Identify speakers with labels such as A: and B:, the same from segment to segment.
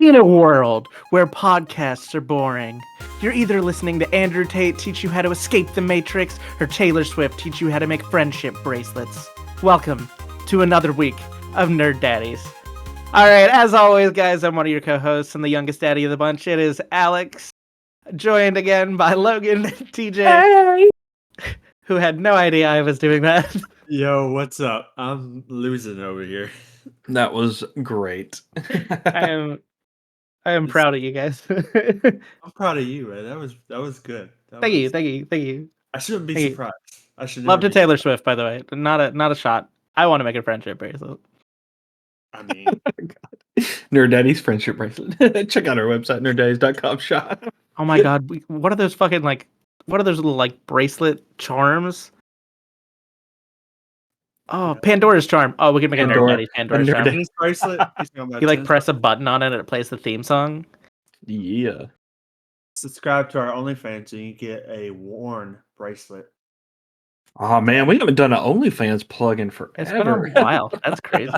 A: In a world where podcasts are boring, you're either listening to Andrew Tate teach you how to escape the Matrix or Taylor Swift teach you how to make friendship bracelets. Welcome to another week of Nerd Daddies. All right, as always, guys, I'm one of your co-hosts and the youngest daddy of the bunch. It is Alex, joined again by Logan, TJ, who had no idea I was doing that.
B: Yo, what's up? I'm losing over here.
C: That was great.
A: I am proud of you guys.
B: I'm proud of you, man. That was good.
A: Thank you.
B: I shouldn't be
A: Thank you.
B: surprised. I should
A: Love
B: never
A: to
B: be
A: Taylor Swift, by the way. Not a shot. I want to make a friendship bracelet.
B: I mean,
C: Nerd Daddies friendship bracelet. Check out our website, nerddaddies.com shop.
A: Oh my god, what are those fucking what are those little bracelet charms? Oh,
B: Yeah.
A: Pandora's charm. Oh, we can make a Nerd Daddy Pandora's charm.
B: tennis bracelet. He's talking about
A: You
B: tennis
A: press a button on it and it plays the theme song.
C: Yeah.
B: Subscribe to our OnlyFans and you get a worn bracelet.
C: Oh man, we haven't done an OnlyFans plug-in forever.
A: It's been a while. That's crazy.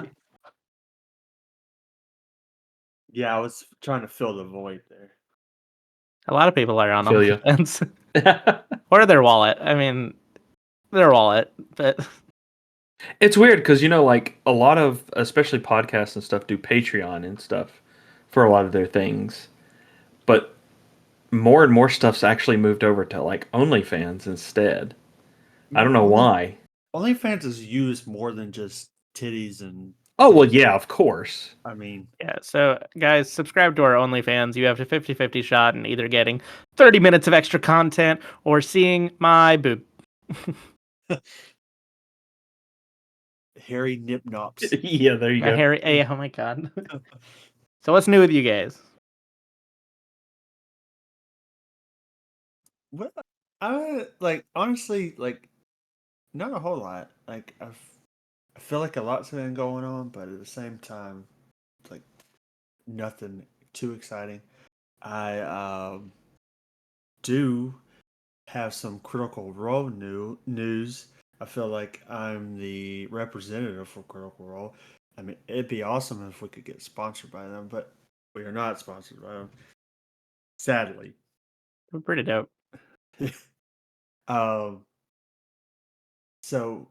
B: Yeah, I was trying to fill the void there.
A: A lot of people are on
C: Feel ya.
A: OnlyFans. Or their wallet. I mean, their wallet, but
C: It's weird because a lot of, especially podcasts and stuff, do Patreon and stuff for a lot of their things, but more and more stuff's actually moved over to OnlyFans instead. I don't know why.
B: OnlyFans is used more than just titties and.
C: Oh well, yeah, of course.
B: I mean,
A: yeah, so guys, subscribe to our OnlyFans. You have a 50-50 shot in either getting 30 minutes of extra content or seeing my boob.
B: hairy nip nops.
C: Yeah, there you go.
A: Harry, hey, oh my god. So what's new with you guys?
B: What? I honestly not a whole lot. I feel like a lot's been going on, but at the same time, nothing too exciting. I do have some Critical Role news. I feel like I'm the representative for Critical Role. I mean, it'd be awesome if we could get sponsored by them, but we are not sponsored by them. Sadly.
A: We're pretty dope.
B: So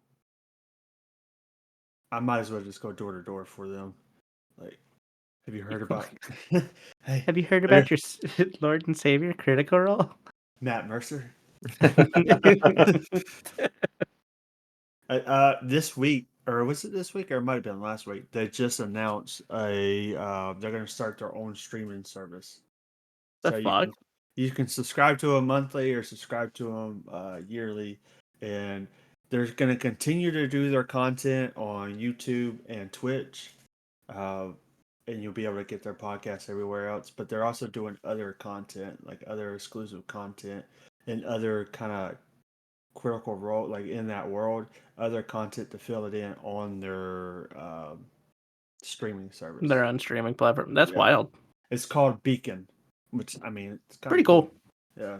B: I might as well just go door to door for them. Have you heard about?
A: Hey, have you heard about your Lord and Savior Critical Role?
B: Matt Mercer. This week, or was it this week, or it might have been last week? They just announced they're going to start their own streaming service.
A: The fuck?
B: You can subscribe to them monthly or subscribe to them yearly, and they're going to continue to do their content on YouTube and Twitch, and you'll be able to get their podcasts everywhere else. But they're also doing other content, like other exclusive content and other kind of Critical Role, in that world, other content to fill it in on their streaming service.
A: Their own streaming platform. That's wild.
B: It's called Beacon, which I mean, it's
A: pretty cool.
B: Yeah.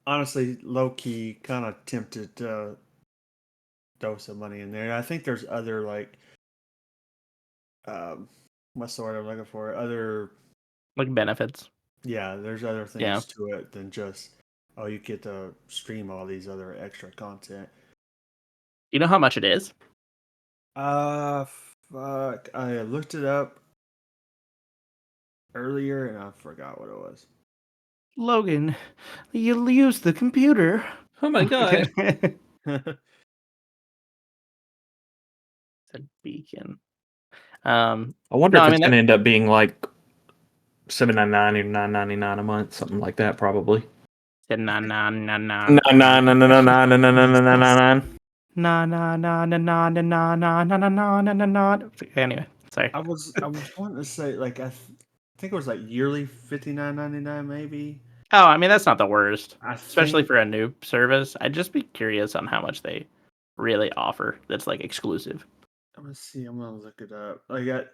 B: Honestly, low key, kind of tempted to throw some money in there. I think there's other what's the word I'm looking for? Other
A: benefits.
B: Yeah, there's other things to it than just you get to stream all these other extra content.
A: You know how much it is?
B: Fuck. I looked it up earlier and I forgot what it was.
A: Logan, you'll use the computer.
C: Oh my god.
A: It's a Beacon.
C: I wonder if it's going to end up being $7.99 or $9.99 a month, something like that, probably.
A: Anyway, sorry.
B: I was wanting to say I think it was yearly $59.99 maybe.
A: Oh, I mean that's not the worst, especially for a new service. I'd just be curious on how much they really offer that's exclusive.
B: I'm gonna see. I'm gonna look it up.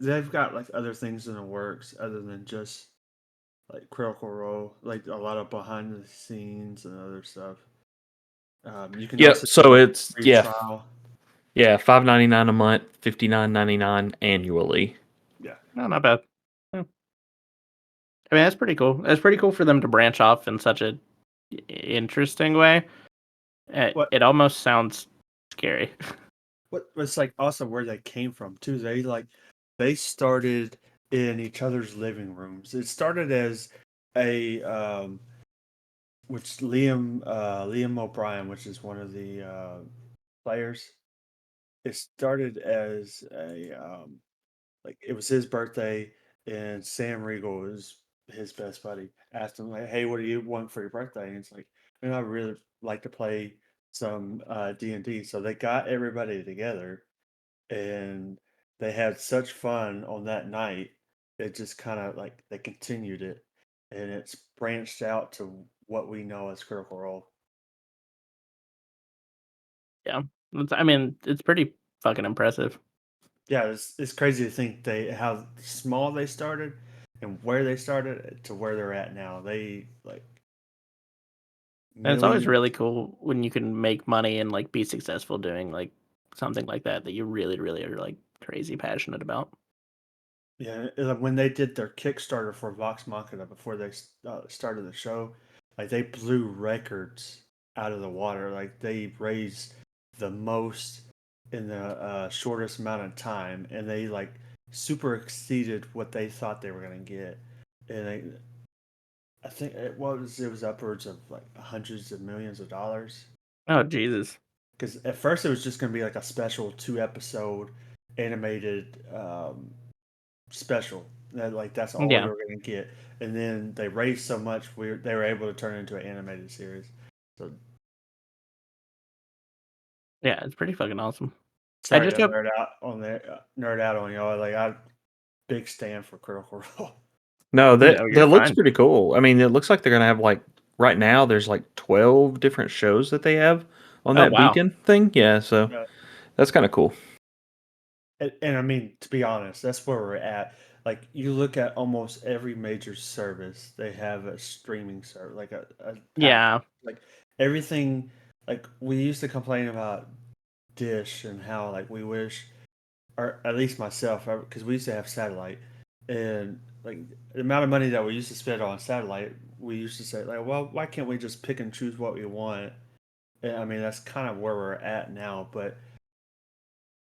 B: They've got other things in the works other than just Critical Role, a lot of behind the scenes and other stuff. You can
C: so it's
B: trial.
C: $5.99 a month, $59.99 annually.
B: Yeah,
A: no, not bad. I mean, that's pretty cool. That's pretty cool for them to branch off in such a interesting way.
B: What
A: It almost sounds scary.
B: what was like also where they came from too. They started in each other's living rooms. It started as a which Liam O'Brien, which is one of the players. It started as a like it was his birthday, and Sam Riegel was his best buddy. Asked him like, "Hey, what do you want for your birthday?" And it's like, "Man, I really like to play some D&D." So they got everybody together, and they had such fun on that night. It just kind of like they continued it, and it's branched out to what we know as Critical Role.
A: Yeah, I mean, it's pretty fucking impressive.
B: Yeah, it's crazy to think they how small they started and where they started to where they're at now. They like
A: And it's always
B: millions.
A: really cool when you can make money and like be successful doing like something like that you really, really are like crazy passionate about.
B: Yeah, like when they did their Kickstarter for Vox Machina before they started the show, like they blew records out of the water. Like they raised the most in the shortest amount of time, and they like super exceeded what they thought they were gonna get. And I think it was upwards of like hundreds of millions of dollars.
A: Oh Jesus.
B: Because at first it was just gonna be like a special 2 episode animated special. Like that's all we
A: Yeah.
B: were gonna get, and then they raised so much, they were able to turn it into an animated series. So
A: Yeah, it's pretty fucking awesome. I
B: sorry
A: just
B: to
A: hope
B: nerd out on y'all. Like I big stand for Critical Role.
C: No,
A: no,
C: that
A: you're
C: looks
A: fine.
C: pretty cool. I mean, it looks like they're gonna have like right now. There's like 12 different shows that they have on
A: Oh
C: that
A: wow.
C: beacon thing. Yeah, so
B: uh,
C: that's kind of cool.
B: and I mean, to be honest, that's where we're at. Like you look at almost every major service, they have a streaming service, like a package.
A: Yeah.
B: Like everything, like we used to complain about Dish and how like we wish, or at least myself, because we used to have satellite, and like the amount of money that we used to spend on satellite, we used to say like, well, why can't we just pick and choose what we want? And I mean, that's kind of where we're at now, but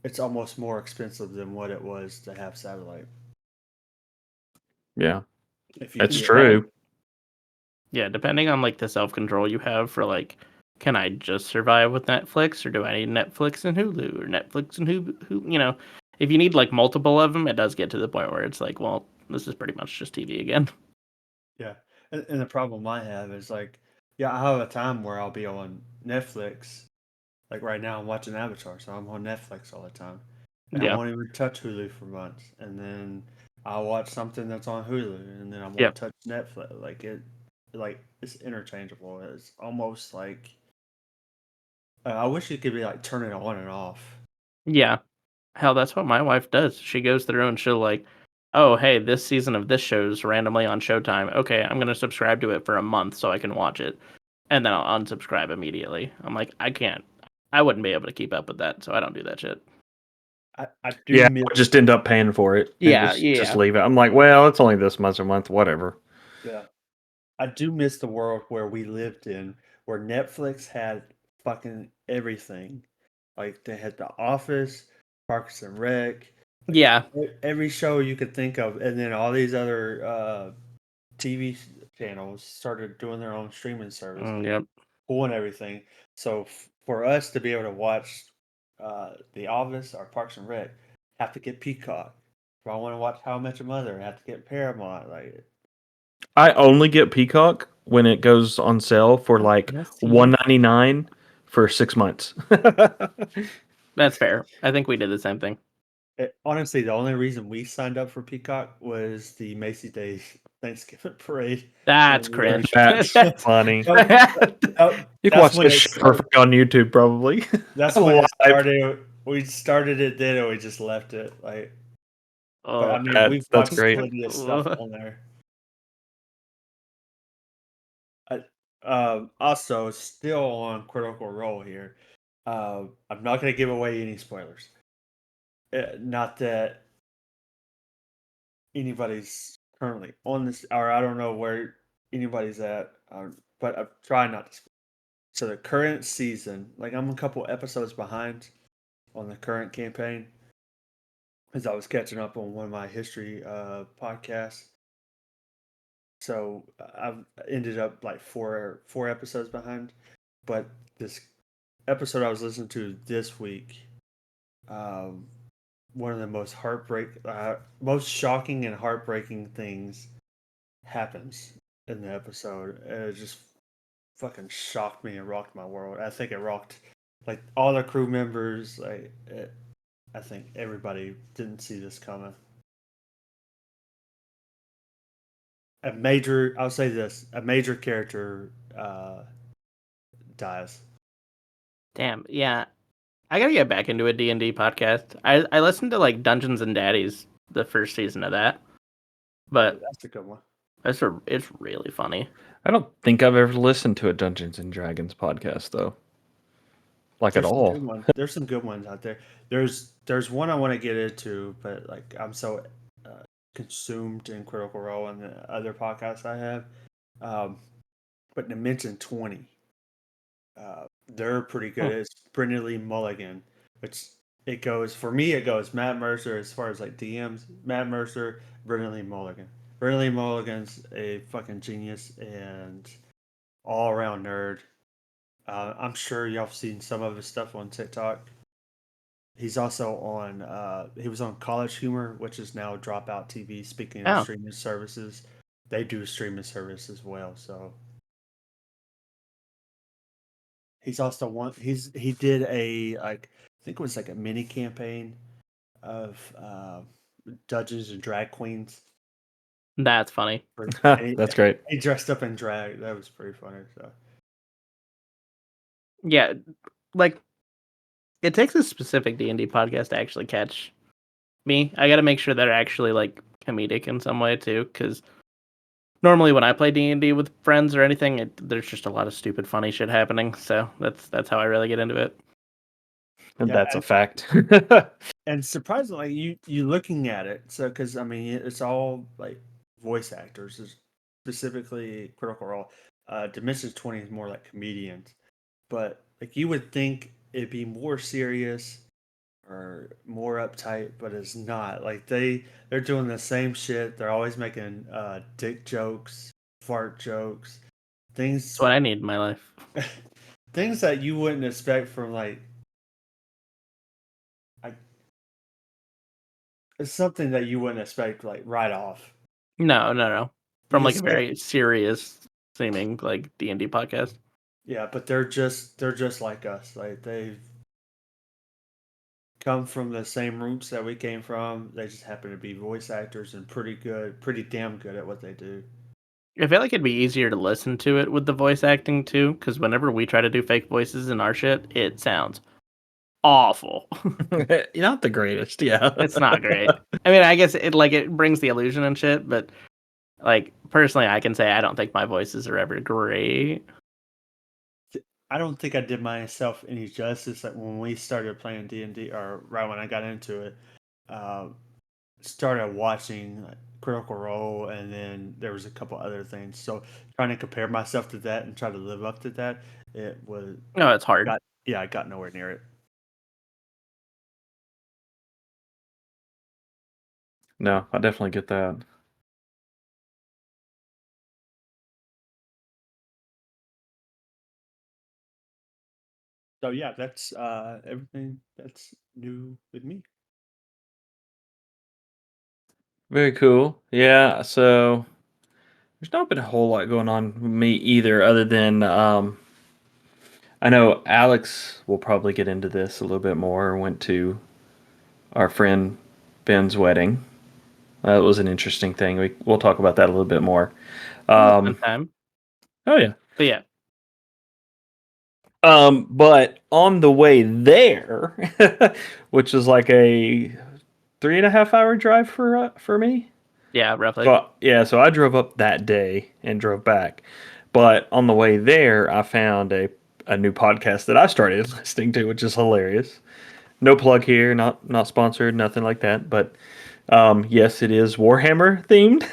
B: it's almost more expensive than what it was to have satellite.
C: Yeah,
B: If you
C: that's
B: get
A: Depending,
C: true.
A: yeah, depending on like the self control you have for like, can I just survive with Netflix or do I need Netflix and Hulu or Netflix and Hulu? If you need like multiple of them, it does get to the point where it's like, well, this is pretty much just TV again.
B: yeah, and the problem I have is like, yeah, I have a time where I'll be on Netflix. Like right now, I'm watching Avatar, so I'm on Netflix all the time, and I
A: Yeah.
B: won't even touch Hulu for months. And then I'll watch something that's on Hulu, and then I
A: Yep.
B: won't touch Netflix. Like it's interchangeable. It's almost like I wish it could be like turn it on and off.
A: Yeah. Hell, that's what my wife does. She goes through and she'll like, oh, hey, this season of this show's randomly on Showtime. Okay, I'm gonna subscribe to it for a month so I can watch it, and then I'll unsubscribe immediately. I'm like, I can't. I wouldn't be able to keep up with that, so I don't do that shit.
B: I do
C: Yeah, I
B: miss
C: would just end up paying for it and
A: Yeah,
C: just
A: yeah,
C: leave it. I'm like, well, it's only this much a month, whatever.
B: yeah. I do miss the world where we lived in, where Netflix had fucking everything. Like they had The Office, Parks and Rec, like
A: yeah.
B: every show you could think of, and then all these other TV channels started doing their own streaming service,
A: Yep.
B: pulling everything. So for us to be able to watch The Office or Parks and Rec, have to get Peacock. If I want to watch How I Met Your Mother, I have to get Paramount. Like
C: I only get Peacock when it goes on sale for like
A: NSTV.
C: 199 for 6 months.
A: That's fair. I think we did the same thing.
B: Honestly, the only reason we signed up for Peacock was the Macy's Day Thanksgiving parade.
A: That's
B: When we were,
A: cringe.
C: That's funny.
B: that,
C: You can
B: that's
C: watch
B: when
C: this
B: it
C: shit for
B: started.
C: free on YouTube probably.
B: That's when it
C: Live.
B: started. We started it then, and we just left it. Like, but I
A: Oh,
B: mean, we've
C: That's
B: watched
C: great.
B: plenty of stuff on there. I, also, still on Critical Role here. I'm not going to give away any spoilers. Not that anybody's currently on this, or I don't know where anybody's at, but I'm trying not to. So the current season, like I'm a couple episodes behind on the current campaign, because I was catching up on one of my history podcasts. So I've ended up like four episodes behind. But this episode I was listening to this week, um, one of the most shocking and heartbreaking things happens in the episode. And it just fucking shocked me and rocked my world. I think it rocked like all the crew members. I think everybody didn't see this coming. I'll say this: a major character dies.
A: Damn, yeah. I gotta get back into a D&D podcast. I listened to like Dungeons and Daddies, the first season of that, but
B: That's a good one.
A: it's really funny.
C: I don't think I've ever listened to a Dungeons and Dragons podcast though, like at
B: There's some good
C: all.
B: ones. There's some good ones out there. There's one I want to get into, but like I'm so consumed in Critical Role and the other podcasts I have. But Dimension 20, they're pretty good. It's Brendan Lee Mulligan, which it goes for me. It goes Matt Mercer as far as like DMs. Matt Mercer, Brendan Lee Mulligan. Brendan Lee Mulligan's a fucking genius and all around nerd. I'm sure y'all have seen some of his stuff on TikTok. He's also on. He was on College Humor, which is now Dropout TV. Speaking of
A: Oh,
B: streaming services, they do streaming service as well. So he's also one. He did a like I think it was like a mini campaign of Dungeons and Drag Queens.
A: that's funny.
B: And
C: That's great.
B: he dressed up in drag. That was pretty funny. So
A: Yeah, like it takes a specific D&D podcast to actually catch me. I gotta make sure they're actually like comedic in some way too, because normally when I play D&D with friends or anything, there's just a lot of stupid, funny shit happening. So that's how I really get into it.
B: yeah,
C: That's a fact.
B: and surprisingly, you looking at it. So because I mean, it's all like voice actors, specifically Critical Role. Dimensions 20 is more like comedians, but like you would think it'd be more serious or more uptight, but it's not. Like they're doing the same shit. They're always making dick jokes, fart jokes,
A: That's
B: things
A: what I need in my life.
B: things that you wouldn't expect from like it's something that you wouldn't expect like right off.
A: No.
B: You
A: From
B: can
A: like a
B: say
A: very serious seeming like D&D podcast.
B: yeah, but they're just like us. Like they've come from the same roots that we came from. They just happen to be voice actors and pretty damn good at what they do.
A: I feel like it'd be easier to listen to it with the voice acting too, because whenever we try to do fake voices in our shit, it sounds awful.
C: You're not the greatest, yeah.
A: It's not great. I mean, I guess it brings the illusion and shit, but like personally, I can say I don't think my voices are ever great.
B: I don't think I did myself any justice. Like when we started playing D&D, or right when I got into it, uh, started watching like, Critical Role, and then there was a couple other things. So trying to compare myself to that and try to live up to that, it was
A: No, it's hard.
B: I got nowhere near it.
C: No, I definitely get that.
B: So yeah, that's everything that's new with me.
C: Very cool. Yeah, so there's not been a whole lot going on with me either, other than I know Alex will probably get into this a little bit more. Went to our friend Ben's wedding. That was an interesting thing. We'll talk about that a little bit more.
A: It was a fun time.
C: Oh yeah.
A: But yeah,
C: But on the way there, which is like a 3.5 hour drive for me.
A: yeah, roughly.
C: So yeah, so I drove up that day and drove back. But on the way there, I found a new podcast that I started listening to, which is hilarious. No plug here, not sponsored, nothing like that. But yes, it is Warhammer themed.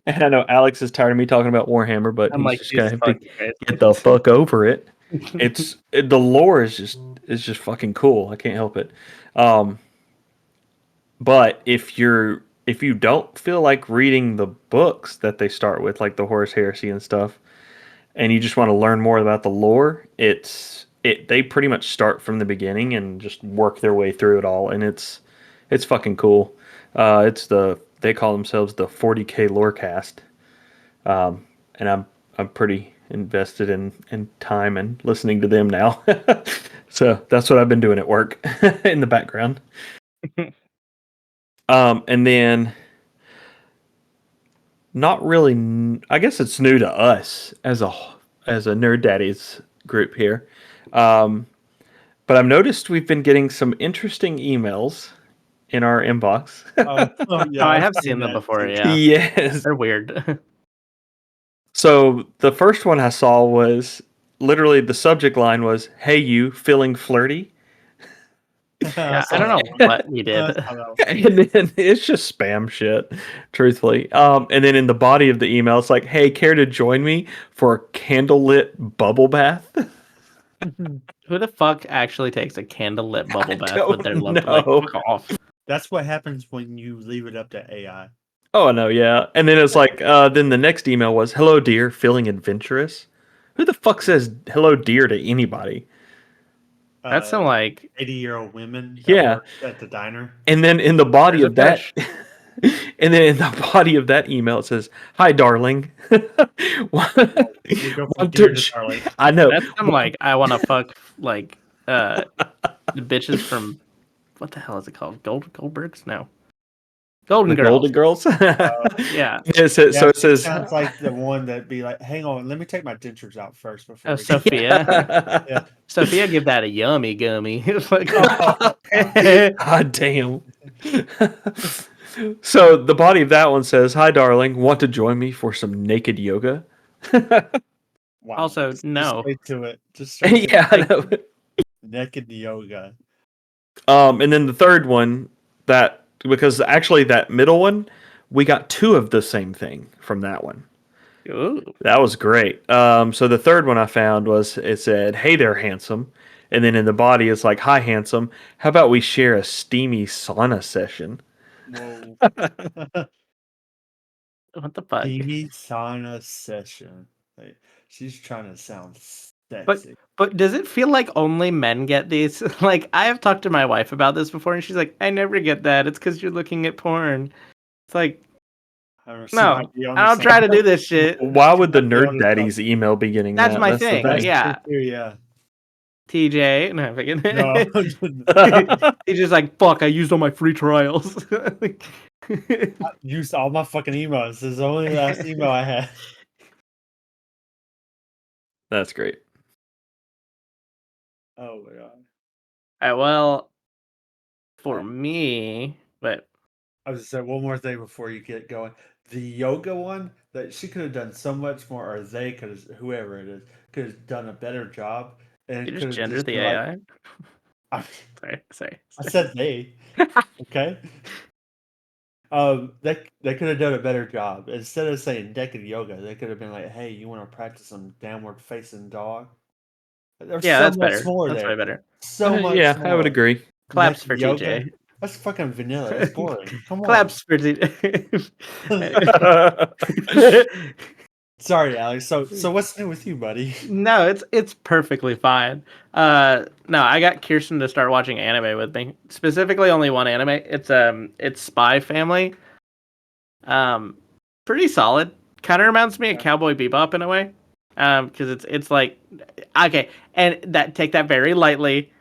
C: And I know Alex is tired of me talking about Warhammer, but
A: I'm
C: he's
A: like,
C: just gonna
A: Jesus
C: have to
A: fucking Christ.
C: get the fuck over it. The lore is just fucking cool. I can't help it. Um, but if you don't feel like reading the books that they start with, like the Horus Heresy and stuff, and you just want to learn more about the lore, they pretty much start from the beginning and just work their way through it all, and it's fucking cool. They call themselves the 40K Lorecast, and I'm pretty invested in time and listening to them now. So that's what I've been doing at work in the background. And then not really. I guess it's new to us as a Nerd Daddies group here. Um, but I've noticed we've been getting some interesting emails in our inbox.
B: Yeah,
A: Oh, I
B: I've
A: have
B: seen
A: seen them
B: that
A: before,
B: too.
A: yeah.
C: Yes.
A: They're weird.
C: So the first one I saw was literally the subject line was, "Hey, you feeling flirty?"
B: I
A: Yeah, I
B: saw
A: don't
B: that
A: know
B: one.
A: what we
B: I
A: did.
B: saw that one.
C: And then it's just spam shit, truthfully. And then in the body of the email, it's like, "Hey, care to join me for a candlelit bubble bath?"
A: Who the fuck actually takes a candlelit bubble bath with their
C: Don't
A: love? Like,
C: know.
A: fuck off.
B: That's what happens when you leave it up to AI.
C: Oh no, yeah. And then it's like, then the next email was, "Hello, dear, feeling adventurous?" Who the fuck says hello, dear to anybody?
A: That's some, like,
B: 80-year-old women that
C: Yeah.
B: work at the diner.
C: And then in the body
A: there's a
C: of that,
A: push.
C: and then in the body of that email, it says, "Hi, darling." Want
B: We go from
C: to
B: dear to darling.
C: I know.
A: That's some, like, I want to fuck, like, the bitches from, what the hell is it called? Goldbergs? No. Golden
C: The
A: Girls.
C: Golden Girls.
A: Yeah.
B: Yeah,
C: It
B: she
C: says.
B: sounds like the one that be like, "Hang on, let me take my dentures out first before
A: Oh,
B: we go."
A: Sophia.
B: Yeah.
A: Sophia, give that a yummy gummy. Like,
B: Oh, God.
C: God damn. So the body of that one says, "Hi, darling. Want to join me for some naked yoga?"
B: Wow.
A: Also,
B: Just
A: no.
B: straight to it. Just straight to
C: Yeah, I
A: Like,
C: know.
B: naked yoga.
C: And then the third one, that because actually that middle one, we got two of the same thing from that one.
A: ooh.
C: That was great. So the third one I found was it said, "Hey there, handsome," and then in the body it's like, "Hi, handsome. How about we share a steamy sauna session?"
B: Whoa.
A: What the fuck?
B: TV sauna session. Like, she's trying to sound
A: But
B: sexy.
A: but does it feel like only men get these? Like, I have talked to my wife about this before, and she's like, "I never get that. It's because you're looking at porn." It's like,
B: I don't know, she
A: no,
B: might be on
A: I
B: the
A: don't
B: same.
A: try to do this shit.
C: Why
B: She
C: would the
B: might be on
C: Nerd
B: the same.
C: Daddies email be getting
A: That's
C: that?
A: my
C: That's the
A: thing.
B: That's
C: thing.
A: Yeah,
B: true too, yeah.
A: TJ. No, I'm
B: No.
A: he's just like, fuck. I used all my free trials. Like,
B: I used all my fucking emails. This is the only last email I had.
C: That's great.
B: Oh my god.
A: well, for
B: Oh,
A: me, but
B: I was just saying one more thing before you get going. The yoga one that she could have done so much more, or they could have, whoever it is, could have done a better job, and
A: you
B: it
A: just
B: could have
A: gender
B: just
A: the
B: been like,
A: AI.
B: I,
A: Sorry.
B: I said they, okay. They could have done a better job. Instead of saying naked yoga, they could have been like, "Hey, you want to practice some downward facing dog?" There's
A: Yeah,
B: so
A: that's
B: much
A: better.
B: more
A: That's way
B: there.
A: better.
B: So much
C: Yeah, I would
B: more.
C: agree.
A: Claps
B: Naked
A: for
B: yoga.
A: TJ.
B: That's fucking vanilla. That's boring. Come on.
A: Claps for TJ.
B: Sorry, Alex. So what's new with you, buddy?
A: No, it's perfectly fine. No, I got Kirsten to start watching anime with me. Specifically, only one anime. It's Spy Family. Um, Pretty solid. Kind of reminds me of Cowboy Bebop in a way. Because it's like, okay, and that take that very lightly.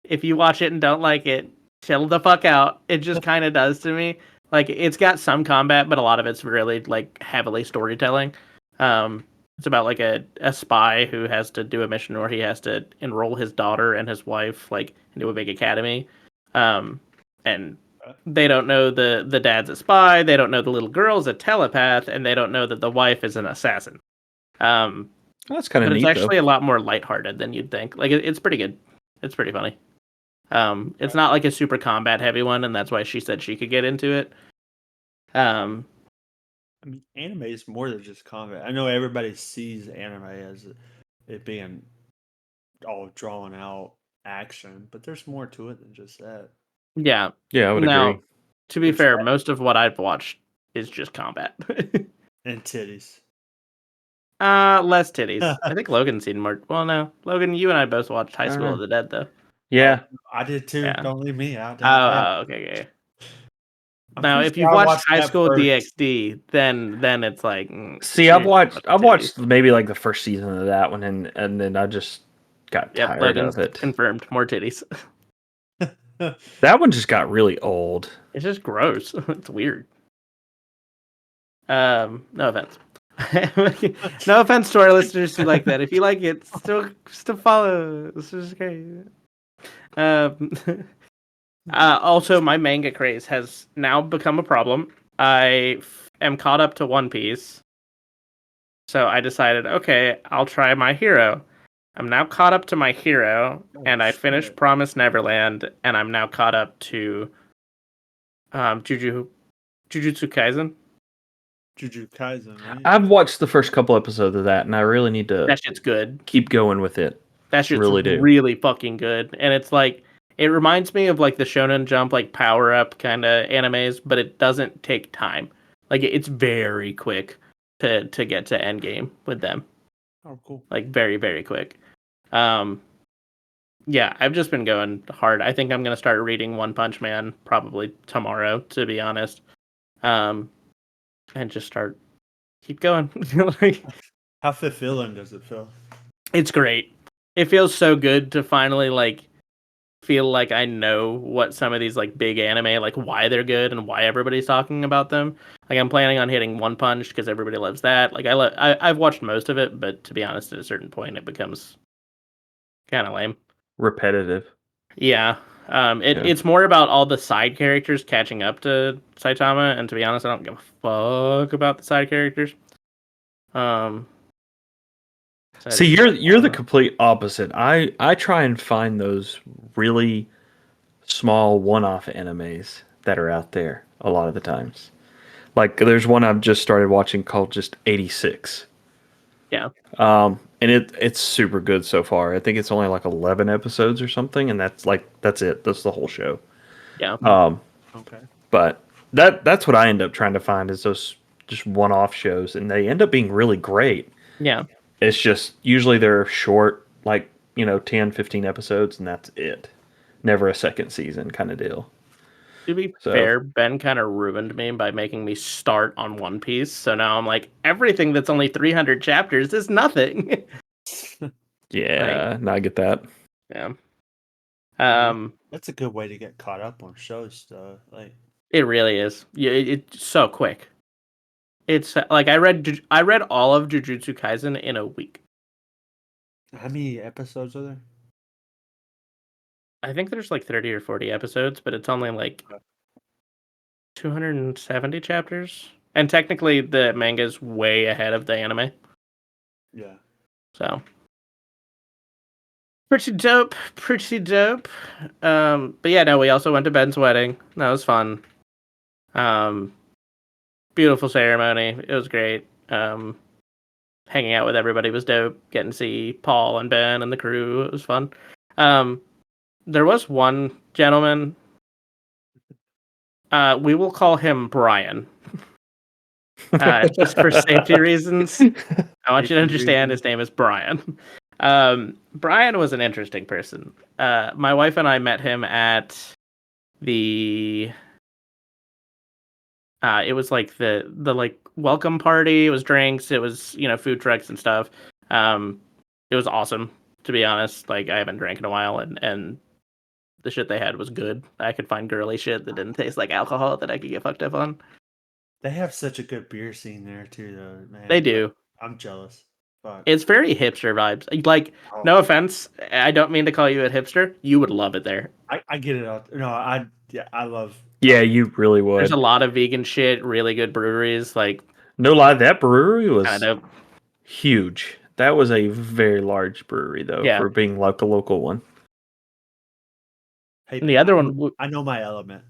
A: If you watch it and don't like it, chill the fuck out. It just kind of does to me. Like, it's got some combat, but a lot of it's really like heavily storytelling. It's about like a spy who has to do a mission where he has to enroll his daughter and his wife like into a big academy. And they don't know the dad's a spy. They don't know the little girl's a telepath, and they don't know that the wife is an assassin. Um,
C: That's kind of
A: but it's
C: neat, though.
A: actually a lot more lighthearted than you'd think. Like it's pretty good. It's pretty funny. It's not like a super combat heavy one, and that's why she said she could get into it. Um,
B: I mean, anime is more than just combat. I know everybody sees anime as it being all drawn out action, but there's more to it than just that.
A: Yeah.
C: Yeah, I would
A: Now,
C: agree.
A: to be
B: There's
A: fair,
B: that
A: most of what I've watched is just combat.
B: and titties.
A: Less titties. I think Logan's seen more. Well, no, Logan, you and I both watched High
C: I don't
A: School
C: know.
A: of the Dead, though.
C: Yeah.
B: I did too.
A: Yeah.
B: Don't leave me out.
A: Okay, okay.
B: I'm
A: Now,
B: pretty
A: if
B: sure
A: you've
B: I
A: watched
B: watched
A: High
B: that
A: School
B: first.
A: DxD, then it's like.
C: See,
A: you're talking about the
C: I've
A: titties.
C: watched maybe like the first season of that one, and then I just got
A: Yep,
C: tired
A: Logan's
C: of it.
A: confirmed more titties.
C: That one just got really old.
A: It's just gross. It's weird. No offense. No offense to our listeners who like that. If you like it, still follow. This is great. Um, also, my manga craze has now become a problem. I am caught up to One Piece, so I decided, okay, I'll try My Hero. I'm now caught up to My Hero, and I finished
B: shit.
A: Promised Neverland, and I'm now caught up to Jujutsu Kaisen.
B: Jujutsu Kaisen, right?
C: I've watched the first couple episodes of that, and I really need to
A: That shit's good.
C: keep going with it.
A: That shit's
C: Really do.
A: really fucking good. And it's like, it reminds me of like the Shonen Jump, like power up kind of animes, but it doesn't take time. Like it's very quick to get to end game with them.
B: Oh, cool.
A: Like very, very quick. Yeah, I've just been going hard. I think I'm gonna start reading One Punch Man probably tomorrow, to be honest. And just keep going. Like,
B: How fulfilling does it feel?
A: it's great. It feels so good to finally like feel like I know what some of these like big anime, like why they're good and why everybody's talking about them. Like I'm planning on hitting One Punch because everybody loves that. Like I've watched most of it, but to be honest, at a certain point it becomes kind of lame.
C: Repetitive.
A: Yeah. It's more about all the side characters catching up to Saitama, and to be honest, I don't give a fuck about the side characters.
C: See, you're the complete opposite. I try and find those really small one-off animes that are out there a lot of the times. Like there's one I've just started watching called just 86.
A: Yeah.
C: And it's super good so far. I think it's only like 11 episodes or something, and that's it. That's the whole show.
A: Yeah.
B: Okay.
C: But that's what I end up trying to find is those just one-off shows, and they end up being really great.
A: Yeah.
C: It's just usually they're short, like 10, 15 episodes, and that's it. Never a second season kind of deal.
A: To be fair, Ben kind of ruined me by making me start on One Piece. So now I'm like, everything that's only 300 chapters is nothing.
C: Yeah, no, I get that.
A: Yeah.
B: That's a good way to get caught up on shows, though. Like
A: It really is. Yeah, it's so quick. It's like I read all of Jujutsu Kaisen in a week.
B: how many episodes are there?
A: I think there's like 30 or 40 episodes, but it's only like 270 chapters. And technically the manga's way ahead of the anime.
B: Yeah.
A: So pretty dope. But yeah, no, we also went to Ben's wedding. That was fun. Beautiful ceremony. It was great. Hanging out with everybody was dope. Getting to see Paul and Ben and the crew. It was fun. There was one gentleman. We will call him Brian. Just for safety reasons. I want you to understand his name is Brian. Brian was an interesting person. My wife and I met him at the it was like the like welcome party. It was drinks, it was food trucks and stuff. It was awesome, to be honest. Like I haven't drank in a while, and the shit they had was good. I could find girly shit that didn't taste like alcohol that I could get fucked up on.
B: They have such a good beer scene there too, though, man.
A: They do.
B: I'm jealous. But
A: It's very hipster vibes. Like, no offense, I don't mean to call you a hipster. You would love it there.
B: I get it out. No, I love.
C: Yeah, you really would.
A: There's a lot of vegan shit, really good breweries. Like,
C: No lie, that brewery was
A: kind of
C: huge. That was a very large brewery, though,
A: Yeah.
C: for being like a local one.
B: Hey,
A: And the other one,
B: I know my element.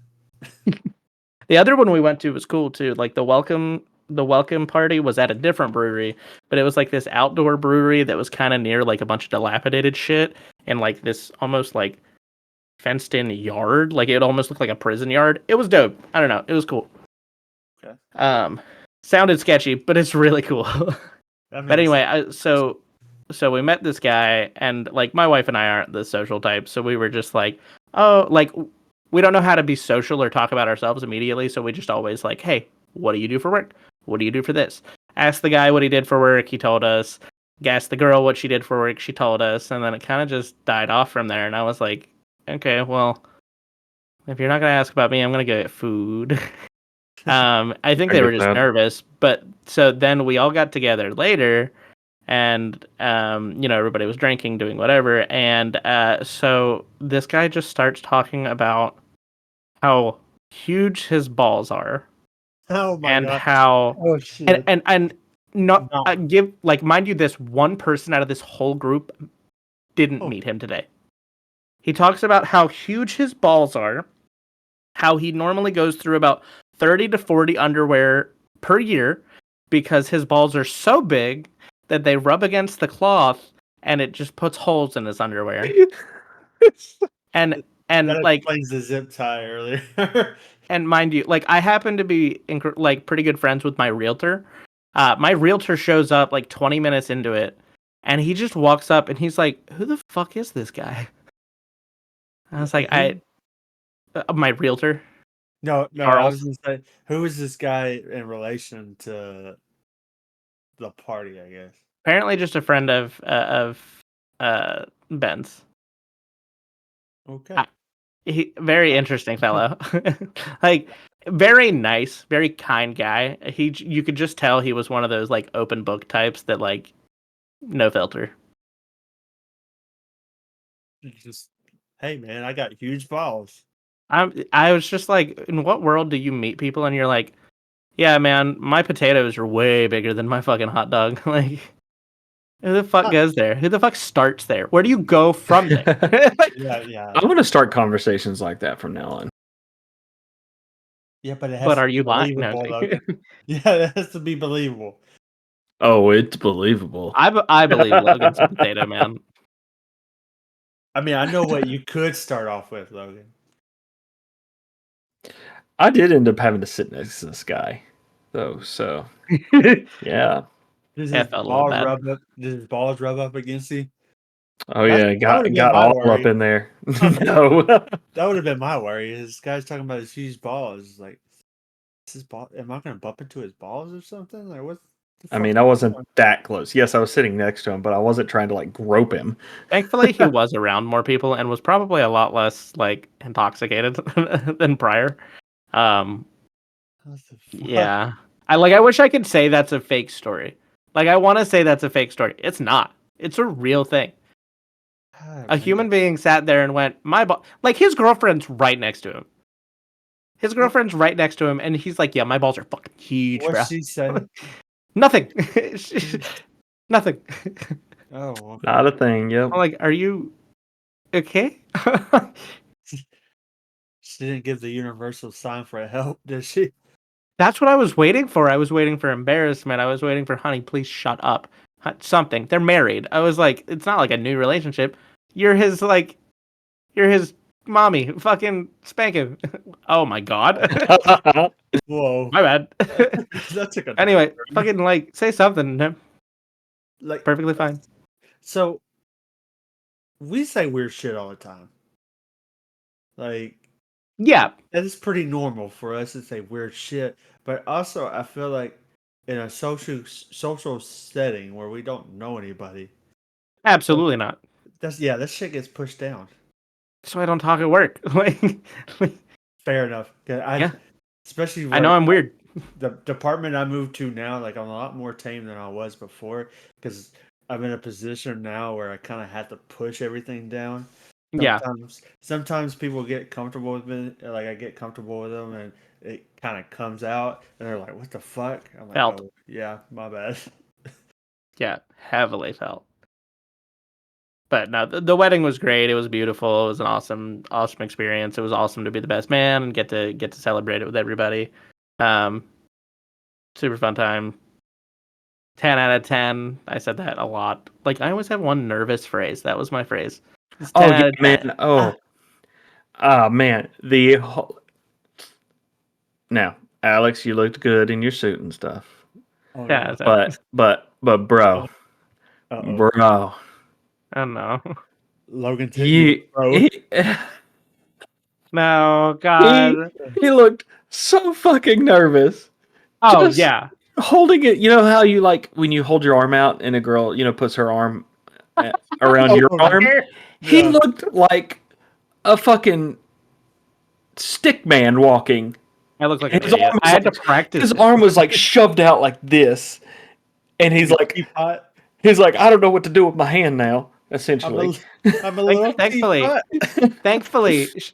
A: the other one we went to was cool too. Like the welcome the welcome party was at a different brewery, but it was like this outdoor brewery that was kind of near like a bunch of dilapidated shit and like this almost like fenced in yard. Like it almost looked like a prison yard. It was dope. I don't know. It was cool.
B: Okay.
A: Sounded sketchy, but it's really cool.
B: That
A: But
B: makes
A: anyway,
B: sense.
A: so we met this guy, and like my wife and I aren't the social type, so we were just like, oh, like we don't know how to be social or talk about ourselves immediately, so we just always like, hey, what do you do for work? What do you do for this? Asked the guy what he did for work, he told us. Asked the girl what she did for work, she told us, and then it kind of just died off from there. And I was like, okay, well, if you're not gonna ask about me, I'm gonna get food. I think
C: I
A: they were
C: get
A: just
C: that.
A: nervous, but so then we all got together later and everybody was drinking, doing whatever, and so this guy just starts talking about how huge his balls are
B: Oh my
A: and
B: god.
A: how
B: Oh shit.
A: and not
B: No.
A: give like mind you this one person out of this whole group didn't
B: Oh,
A: meet him today. He talks about how huge his balls are, how he normally goes through about 30 to 40 underwear per year because his balls are so big that they rub against the cloth and it just puts holes in his underwear. And
B: that
A: and like
B: explains the zip tie earlier.
A: and mind you, like I happen to be like pretty good friends with my realtor. My realtor shows up like 20 minutes into it and he just walks up and he's like, "Who the fuck is this guy?" I was like,
B: Who?
A: my realtor,
B: No, I was
A: Charles.
B: gonna say, who is this guy in relation to the party, I guess?
A: Apparently just a friend of Ben's.
B: Okay.
A: He very interesting fellow. Like very nice, very kind guy. You could just tell he was one of those like open book types that like no filter.
B: Just, hey man, I got huge balls.
A: I was just like, in what world do you meet people and you're like, yeah, man, my potatoes are way bigger than my fucking hot dog. Like, who the fuck
B: Huh.
A: goes there? Who the fuck starts there? Where do you go from there?
B: Yeah.
C: I'm gonna start conversations like that from now on.
B: Yeah, but it
A: But
B: has to
A: are
B: be
A: you lying? No.
B: believable, Logan. Yeah, it has to be believable.
C: Oh, it's believable.
A: I believe Logan's a potato man.
B: I mean, I know what you could start off with, Logan.
C: I did end up having to sit next to this guy, though. So yeah.
B: Does
A: I
B: his
A: felt a little
B: balls
A: bad.
B: rub up? Does his balls rub up against you?
C: Oh
B: That
C: yeah,
B: that would have been
C: got
B: my
C: all up
B: worry.
C: in there.
B: That
C: No.
B: would have been my worry. This guy's talking about his huge balls. It's like, is his ball? Am I gonna bump into his balls or something? Like, what the
C: I
B: fuck
C: mean,
B: is
C: I
B: going
C: wasn't
B: on?
C: that close. Yes, I was sitting next to him, but I wasn't trying to like grope him.
A: Thankfully, he was around more people and was probably a lot less like intoxicated than prior. Um,
B: What the fuck?
A: yeah, I wish I could say that's a fake story. Like I want to say that's a fake story. It's not. It's a real thing.
B: Oh,
A: A
B: man.
A: human being sat there and went, like his girlfriend's right next to him. His
B: What?
A: girlfriend's right next to him, and he's like, "Yeah, my balls are fucking huge,
B: What'd
A: bro."
B: she say?
A: Nothing. Nothing.
B: Oh, okay.
C: Not a thing. Yep.
A: I'm like, "Are you okay?"
B: She didn't give the universal sign for help, did she?
A: That's what I was waiting for. I was waiting for embarrassment. I was waiting for, honey, please shut up. Something. They're married. I was like, it's not like a new relationship. You're his like, you're his mommy. Fucking spank him. Oh my god.
B: Whoa.
A: My bad.
B: That took a dark
A: Anyway,
B: turn.
A: fucking like say something. No,
B: Like,
A: perfectly fine.
B: so we say weird shit all the time. Like,
A: Yeah,
B: that is pretty normal for us to say weird shit. But also, I feel like in a social setting where we don't know anybody, that-
A: absolutely not.
B: that shit gets pushed down.
A: So I don't talk at work. Like,
B: Fair enough. 'Cause
A: yeah,
B: especially
A: I know
B: where
A: I'm weird.
B: the department I moved to now, like I'm a lot more tame than I was before because I'm in a position now where I kind of have to push everything down.
A: Yeah,
B: Sometimes people get comfortable with me, like I get comfortable with them, and it kind of comes out, and they're like, "What the fuck?" I'm like,
A: felt.
B: "Oh yeah, my bad."
A: Yeah, heavily felt. But no, the wedding was great. It was beautiful. It was an awesome experience. It was awesome to be the best man and get to celebrate it with everybody. Um, Super fun time. 10 out of 10. I said that a lot. Like, I always have one nervous phrase. That was my phrase. It's 10
C: Oh
A: out
C: yeah,
A: of 10.
C: man. Oh, man. Now, Alex, you looked good in your suit and stuff.
B: Oh
A: 10 out
B: no.
A: of 10.
C: But, bro,
B: Uh-oh.
C: bro,
A: Oh, no.
B: Logan took you to
C: he
B: pro.
C: he
A: No,
C: he,
A: God.
C: he looked so fucking nervous.
A: Oh,
C: Just
A: yeah.
C: holding it. You know how you like when you hold your arm out and a girl, puts her arm around your
B: Oh,
C: arm? He
B: yeah.
C: looked like a fucking stick man walking.
A: I look like an
C: His
A: idiot.
C: arm
A: I
C: was
A: had to
C: like
A: practice
C: his
A: it.
C: arm was like shoved out like this, and he's
B: The
C: like,
B: teapot.
C: I don't know what to do with my hand now.
B: I'm
C: Essentially,
B: I'm a little
A: Thankfully,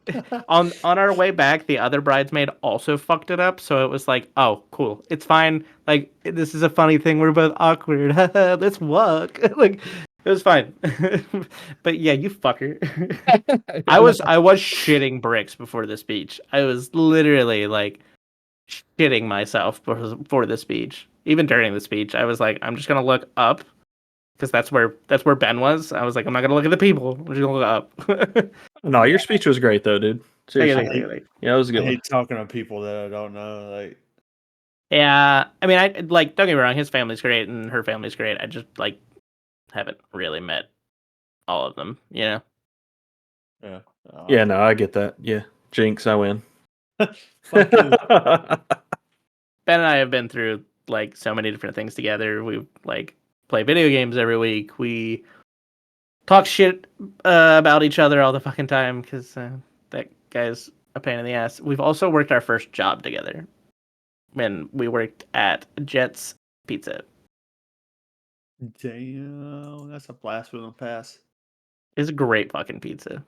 B: teapot.
A: on our way back, the other bridesmaid also fucked it up. So it was like, oh, cool, it's fine. Like, this is a funny thing. We're both awkward. Let's walk. Like, it was fine. But yeah, you fucker. I was shitting bricks before the speech. I was literally like shitting myself before the speech. Even during the speech, I was like, I'm just gonna look up because that's where Ben was. I was like, I'm not gonna look at the people. I'm just gonna look up.
C: no, your speech was great though, dude.
A: Thank you,
C: Seriously,
A: thank you, thank you.
C: yeah, it was a
B: I
C: good one.
B: hate talking to people that I don't know. Like,
A: Yeah, I mean, I like. Don't get me wrong. His family's great and her family's great. I just like haven't really met all of them. You know.
B: yeah.
C: Yeah, no, I get that. Yeah, Jinx, I win.
B: Fuck you.
A: Ben and I have been through like so many different things together. We like play video games every week. We talk shit about each other all the fucking time because that guy's a pain in the ass. We've also worked our first job together when we worked at Jet's Pizza.
B: Damn, that's a blast from the past.
A: It's a great fucking pizza.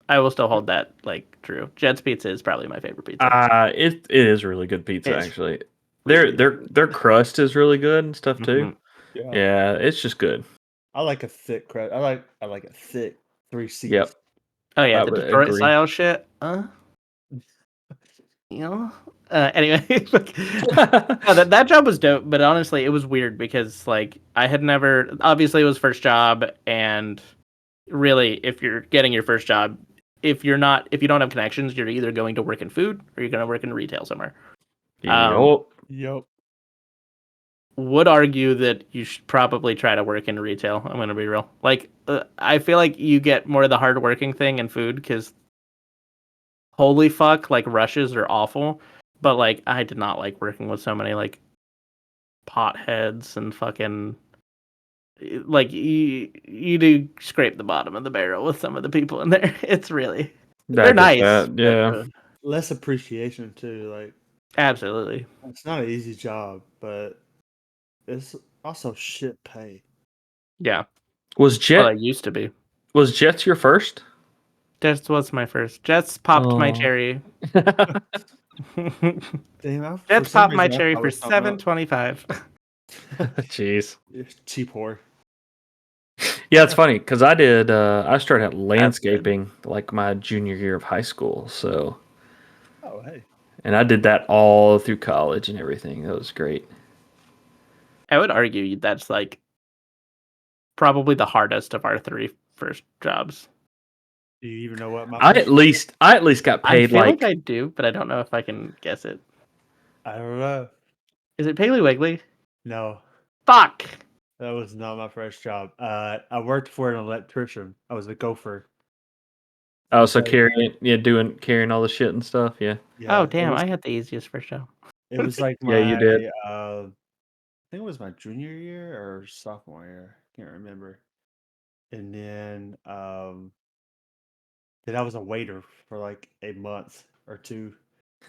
A: I will still hold that like true. Jet's Pizza is probably my favorite pizza.
C: It is really good pizza
A: It's
C: actually.
A: really
C: Their crust is really good and stuff too.
A: Mhm.
B: Yeah.
C: Yeah, it's just good.
B: I like a thick crust. I like a thick 3C.
C: Yep,
A: Oh yeah,
C: I
A: the
C: would
A: Detroit
C: agree.
A: style shit. You know. Anyway, no, that job was dope, but honestly, it was weird because like I had never. Obviously, it was first job, and really, if you're getting your first job, if you don't have connections, you're either going to work in food or you're going to work in retail somewhere.
C: Yup.
B: Yep.
A: Would argue that you should probably try to work in retail. I'm going to be real. Like, I feel like you get more of the hardworking thing in food because holy fuck, like rushes are awful. But like, I did not like working with so many like potheads and fucking like you do scrape the bottom of the barrel with some of the people in there. It's really
C: I
A: they're
C: get
A: nice,
C: that.
A: but
C: Yeah.
B: Less appreciation too. Like,
A: absolutely,
B: it's not an easy job, but it's also shit pay.
A: yeah.
C: Was
A: Well, I
C: Jet
A: used to be.
C: was Jets your first?
A: Jets was my first. Jets popped my
C: Oh.
A: cherry.
B: Damn, for
A: Jets
B: some
A: popped my
B: reason I
A: cherry
B: thought it
A: for
B: was something else.
A: $7.25.
C: Jeez.
B: It's cheap whore.
C: Yeah, it's funny because I started out
A: That's good.
C: landscaping like my junior year of high school. So,
B: Oh hey.
C: and I did that all through college and everything. That was great.
A: I would argue that's like probably the hardest of our three first jobs.
B: Do you even know what my
C: I
B: first
C: at least I at least got
A: I
C: paid
A: feel like
C: like
A: I do, but I don't know if I can guess it.
B: I don't know.
A: Is it Piggly Wiggly?
B: No,
A: Fuck.
B: that was not my first job. I worked for an electrician. I was a gopher.
C: oh, so
B: But
C: carrying all the shit and stuff. Yeah,
A: Oh
B: yeah,
A: damn, I had the easiest first job.
B: it was like
C: yeah, you
B: my
C: did.
B: I think it was my junior year or sophomore year. Can't remember. And then I was a waiter for like a month or two.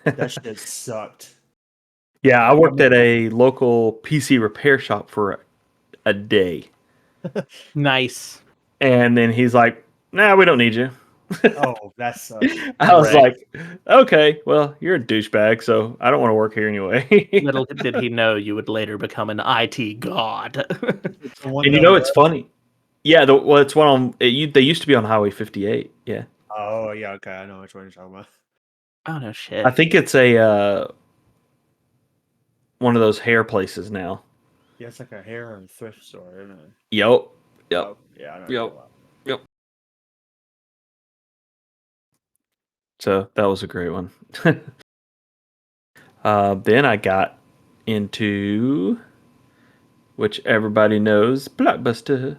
B: That shit sucked.
C: Yeah, I
B: I
C: worked
B: mean,
C: at a local PC repair shop for a day,
A: Nice.
C: and then he's like, "Nah, we don't need you."
B: oh, that sucks.
C: I was
A: Correct.
C: like, "Okay, well, you're a douchebag, so I don't want to work here anyway."
A: Little did he know you would later become an IT god.
B: The one
C: And
B: down the
C: it's
B: road.
C: funny. Yeah, well, it's one on. They used to be on Highway 58. Yeah,
B: Oh yeah, okay, I know which one you're talking about.
A: Oh no
C: I
A: shit.
C: think it's a one of those hair places now.
B: Yeah, it's like a hair or thrift store, isn't it?
C: Yep.
B: Oh, yeah, I know what you're talking about.
C: Yep. So that was a great one. Then I got into which everybody knows, Blockbuster.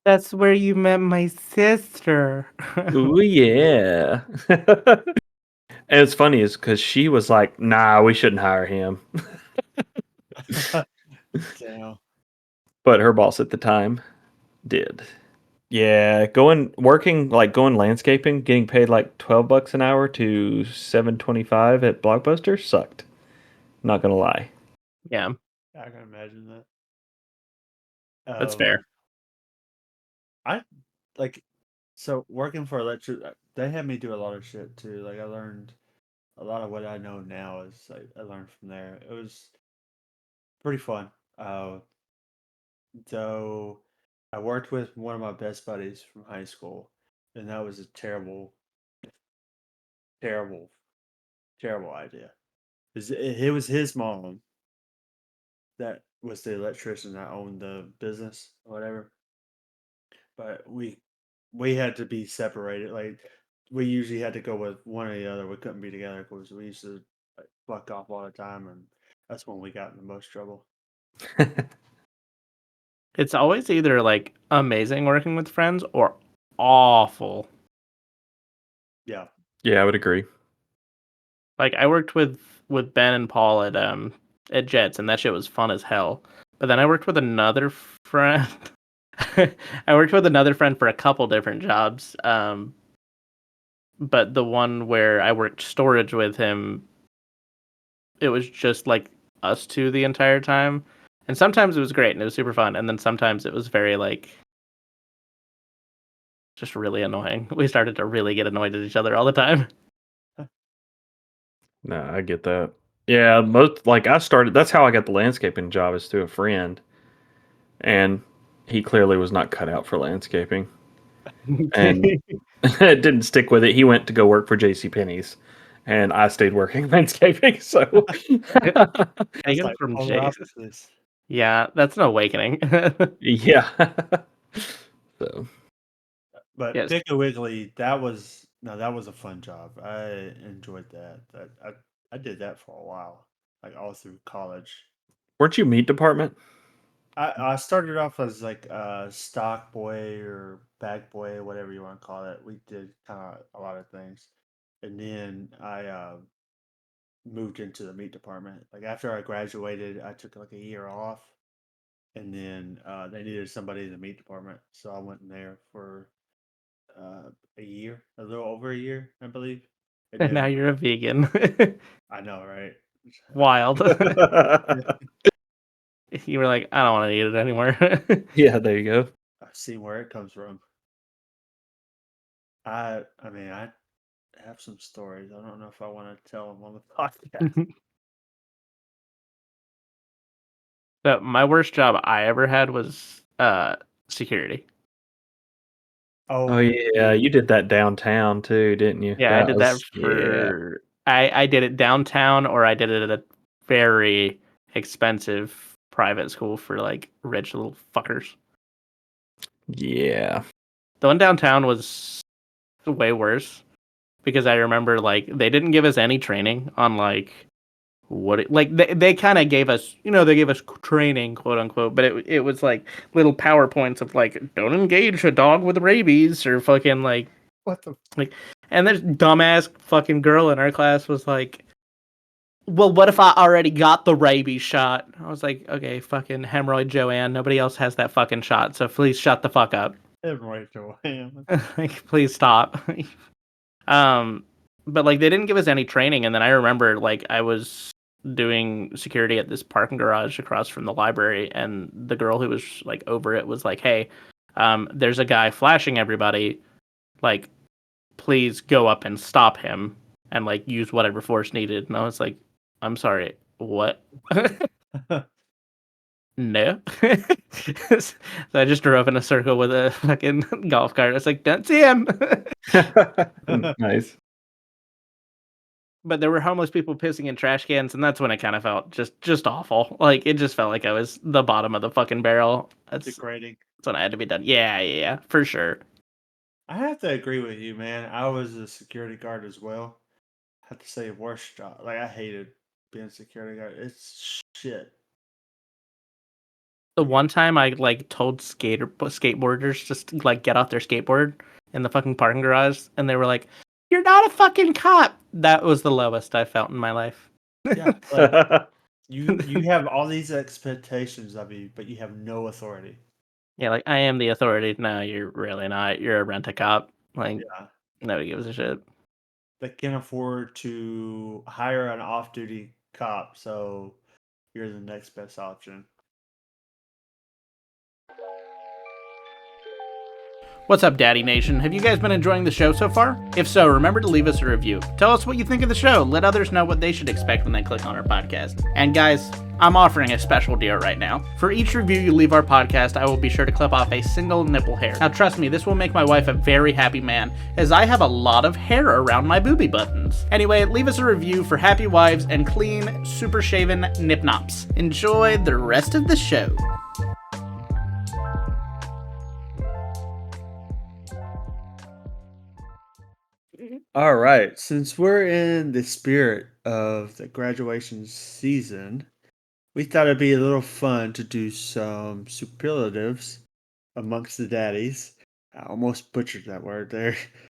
A: That's where you met my sister.
C: Ooh yeah. And it's funny is because she was like, "Nah, we shouldn't hire him,"
B: Damn.
C: but her boss at the time did. Yeah, going landscaping, getting paid like $12 an hour to $7.25 at Blockbuster sucked. Not gonna lie.
A: Yeah,
B: I can imagine that.
A: that's fair.
B: I like so working for electric. They had me do a lot of shit too. Like I learned a lot of what I know now is like I learned from there. It was pretty fun. Uh, so I worked with one of my best buddies from high school, and that was a terrible, terrible, terrible idea. It was his mom that was the electrician that owned the business or whatever. But we had to be separated. Like we usually had to go with one or the other. We couldn't be together because we used to like fuck off all the time, and that's when we got in the most trouble.
A: It's always either like amazing working with friends or awful.
B: Yeah.
C: Yeah, I would agree.
A: Like I worked with Ben and Paul at Jets, and that shit was fun as hell. But then I worked with another friend. I worked with another friend for a couple different jobs. But the one where I worked storage with him, it was just like us two the entire time. And sometimes it was great and it was super fun, and then sometimes it was very like just really annoying. We started to really get annoyed at each other all the time.
C: No, I get that. Yeah, most like I started. That's how I got the landscaping job is through a friend, and he clearly was not cut out for landscaping, and it didn't stick with it. He went to go work for J.C. Penney's, and I stayed working landscaping. So,
B: That's
A: Taken
B: like
A: from
B: polar
A: Jason.
B: opposites.
A: Yeah, that's an awakening.
C: yeah. So
B: But
A: Yes.
B: Piggly Wiggly, that was no, that was a fun job. I enjoyed that. I did that for a while, like all through college.
C: weren't you meat department?
B: I started off as like a stock boy or bag boy, whatever you want to call it. We did kind of a lot of things, and then I moved into the meat department. Like after I graduated, I took like a year off, and then they needed somebody in the meat department, so I went in there for a year, a little over a year, I believe. And
A: And now
B: then
A: you're a vegan.
B: I know, right?
A: Wild. You were like, I don't want to eat it anymore.
C: Yeah, there you go.
B: I've seen where it comes from. I mean, I have some stories. I don't know if I want to tell them on the podcast.
A: So my worst job I ever had was security.
C: Oh
B: Oh,
C: yeah, you did that downtown too, didn't you?
A: Yeah, I
C: That
A: did that
C: was yeah.
A: for I did it downtown, or I did it at a very expensive private school for like rich little fuckers.
C: Yeah.
A: The one downtown was way worse because I remember like they didn't give us any training on like like they kind of gave us, they gave us training, quote unquote, but it was like little powerpoints of like don't engage a dog with rabies or fucking
B: what the?
A: like and this dumbass fucking girl in our class was like, well, what if I already got the rabies shot? I was like, okay, fucking hemorrhoid Joanne, nobody else has that fucking shot, so please shut the fuck up.
B: Right, Joanne.
A: Like, please stop. um but like they didn't give us any training, and then I remember like I was doing security at this parking garage across from the library, and the girl who was like over it was like, hey, there's a guy flashing everybody, like please go up and stop him and like use whatever force needed. And I was like, I'm sorry, what? No. So I just drove in a circle with a fucking golf cart. I was like, don't see him.
C: Nice.
A: but there were homeless people pissing in trash cans, and that's when it kind of felt just awful. Like it just felt like I was the bottom of the fucking barrel. That's
B: Degrading.
A: when I had to be done. Yeah, for sure.
B: I have to agree with you, man. I was a security guard as well. I have to say, worst job. Like I hated being a security guard. It's shit.
A: The one time I like told skateboarders just to, like get off their skateboard in the fucking parking garage, and they were like, "You're not a fucking cop." That was the lowest I felt in my life.
B: Yeah, like you have all these expectations of you, but you have no authority.
A: Yeah, like I am the authority. No, you're really not. You're a rent-a-cop. Like
B: Yeah,
A: nobody gives a shit.
B: they can afford to hire an off-duty cop, so you're the next best option.
A: What's up, Daddy Nation? Have you guys been enjoying the show so far? If so, remember to leave us a review. Tell us what you think of the show. Let others know what they should expect when they click on our podcast. And guys, I'm offering a special deal right now. For each review you leave our podcast, I will be sure to clip off a single nipple hair. Now, trust me, this will make my wife a very happy man, as I have a lot of hair around my booby buttons. Anyway, leave us a review for happy wives and clean, super shaven nip nops. Enjoy the rest of the show.
B: All right, since we're in the spirit of the graduation season, we thought it'd be a little fun to do some superlatives amongst the daddies. I almost butchered that word there.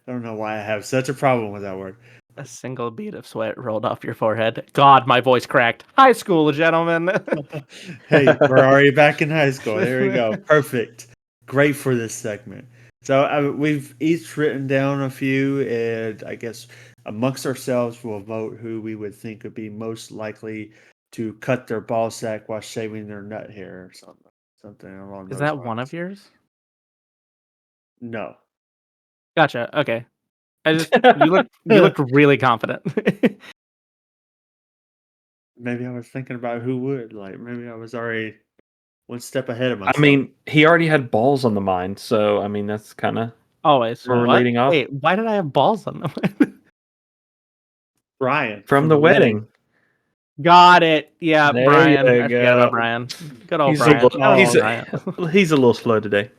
B: I don't know why I have such a problem with that word.
A: A single bead of sweat rolled off your forehead. God, my voice cracked. High school, gentlemen.
B: Hey, we're already back in high school. There we go. Perfect. Great for this segment. So we've each written down a few, and I guess amongst ourselves, we'll vote who we would think would be most likely to cut their ball sack while shaving their nut hair or something along
A: Is
B: those
A: that one of
B: lines.
A: yours?
B: No,
A: Gotcha. Okay. You looked really confident.
B: maybe I was thinking about who would. Like maybe I was already one step ahead of
C: I
B: myself.
C: mean, he already had balls on the mind, so I mean that's kind of
A: Always.
C: where we're
A: What?
C: leading off
A: Wait, why did I have balls on them?
B: Brian
C: from the wedding.
A: Got it. Yeah,
C: There
A: Brian.
C: you
A: I forget about
C: go.
A: Brian. Good old
C: He's a
A: Brian.
C: little,
A: I
B: Oh,
A: love
C: he's
A: Brian.
C: he's a little slow today.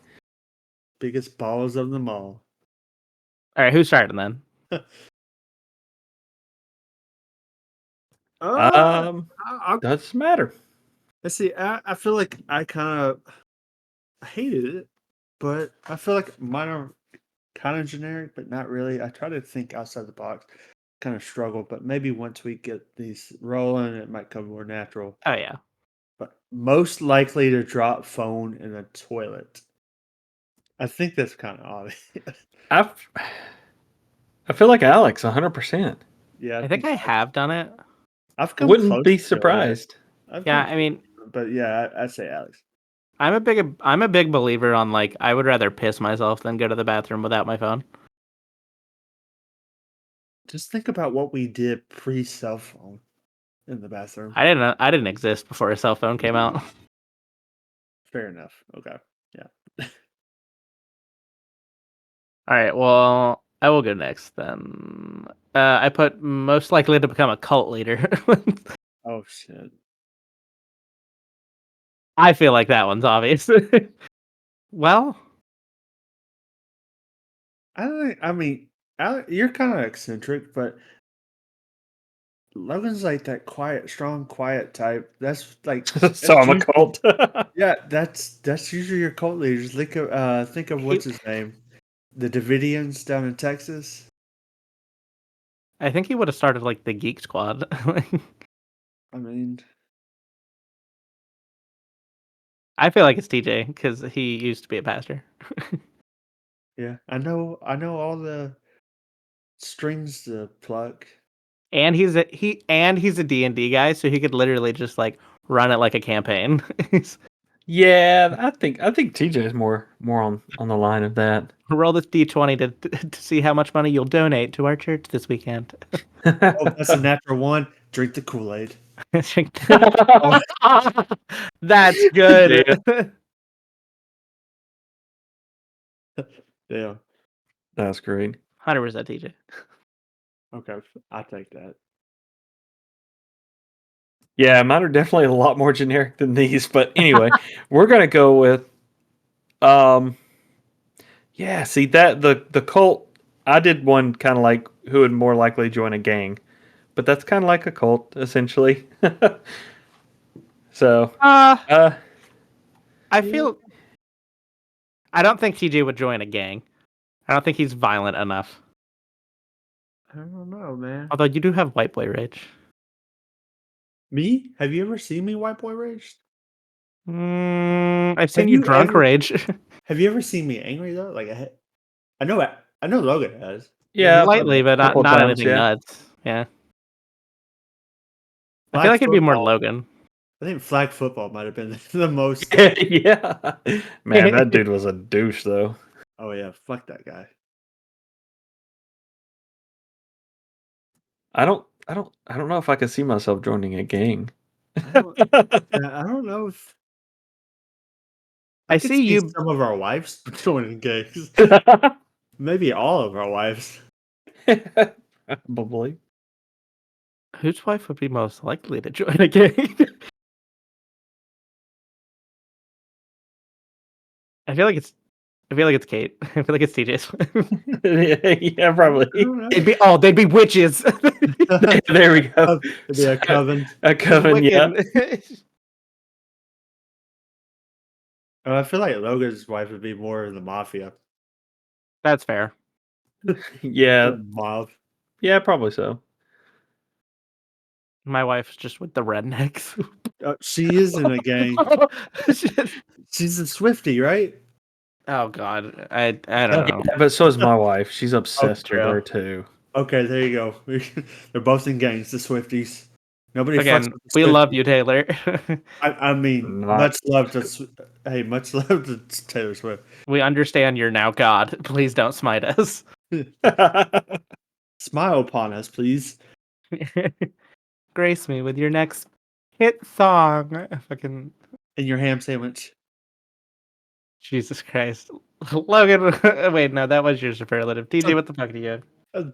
B: biggest balls of them all.
A: All right, who's starting then?
C: Um,
B: I,
C: doesn't matter.
B: let's see. I feel like I kind of hated it, but I feel like mine are kind of generic, but not really. I try to think outside the box, kind of struggle, but maybe once we get these rolling, it might come more natural.
A: Oh yeah.
B: But most likely to drop phone in the toilet. I think that's kind of obvious.
C: I I feel like Alex, 100%.
B: Yeah, I
A: I think
B: think
A: I
B: so.
A: have done it.
B: I've come
C: Wouldn't
B: close
C: be
B: to it.
C: surprised.
B: I've
A: Yeah,
B: come
A: I
B: close,
A: mean,
B: but yeah, I'd say Alex.
A: I'm a big believer on like I would rather piss myself than go to the bathroom without my phone.
B: Just think about what we did pre-cell phone in the bathroom.
A: I didn't exist before a cell phone came out.
B: Fair enough. Okay. Yeah.
A: All right, well, I will go next then. I put most likely to become a cult leader.
B: Oh shit.
A: I feel like that one's obvious. Well,
B: I mean, you're kind of eccentric, but Logan's like that quiet, strong, quiet type. That's like
C: So I'm a
B: usually,
C: cult.
B: yeah. That's usually your cult leaders. Think of
A: he,
B: what's his name, the Davidians down in Texas.
A: I think he would have started like the Geek Squad.
B: I mean,
A: I feel like it's TJ because he used to be a pastor,
B: yeah. I know all the strings to pluck.
A: and he's a D&D guy, so he could literally just like run it like a campaign.
C: Yeah, I think TJ is more on the line of that.
A: Roll this D20 to see how much money you'll donate to our church this weekend.
B: Oh, that's a natural one. Drink the Kool-Aid. Oh,
A: That's good.
C: Yeah,
B: yeah.
C: that's great.
A: 100% TJ.
B: Okay, I take that.
C: Yeah, mine are definitely a lot more generic than these. But anyway, we're gonna go with yeah. See that the cult. I did one kind of like who would more likely join a gang, but that's kind of like a cult essentially. So,
A: Uh,
C: uh,
A: I
C: yeah.
A: feel I don't think TJ would join a gang. I don't think he's violent enough.
B: I don't know, man.
A: Although you do have white boy rage.
B: Me? Have you ever seen me white boy raged?
A: I've seen
B: Have
A: you
B: you
A: drunk
B: ever
A: rage.
B: have you ever seen me angry though? Like I know Logan has.
C: Yeah,
A: Lightly, but
C: a couple
A: not
C: times.
A: anything
C: Yeah.
A: nuts. Yeah. I feel
B: Flag
A: like it'd be more
B: football.
A: Logan.
B: I think flag football might have been the most.
C: Yeah. Man, that dude was a douche though.
B: Oh yeah, fuck that guy.
C: I don't know if I could see myself joining a gang.
B: I don't. Yeah, I don't know if I
A: I
B: could
A: see
B: see
A: you.
B: some of our wives joining gangs. Maybe all of our wives.
C: Probably.
A: Whose wife would be most likely to join a gang? I feel like it's. I feel like it's Kate. I feel like it's TJ's.
C: Yeah,
B: I
C: probably.
B: don't know.
A: They'd be witches.
C: There we go.
B: It'd be a coven.
C: A coven, yeah.
A: Wiccan.
B: Oh, I feel like Logan's wife would be more in the mafia.
A: That's fair.
C: Yeah.
B: The mob.
C: Yeah, probably so.
A: My wife's just with the rednecks.
B: She is in a gang.
A: Shit.
B: She's a Swiftie, right?
A: Oh God, I don't know.
C: Yeah, but so is my wife. She's
B: Oh,
C: obsessed with
B: true.
C: her too.
B: Okay, there you go. They're both in gangs, the Swifties. Nobody fucks
A: Again,
B: with the
A: we love
B: Swifties.
A: you, Taylor.
B: I mean,
C: Not
B: much love to hey, much love to Taylor Swift.
A: We understand you're now God. Please don't smite us.
B: Smile upon us, please.
A: Grace me with your next hit song. Fucking
B: And your ham sandwich.
A: Jesus Christ. Logan, wait, no, that was your superlative. TJ, what the fuck do you have?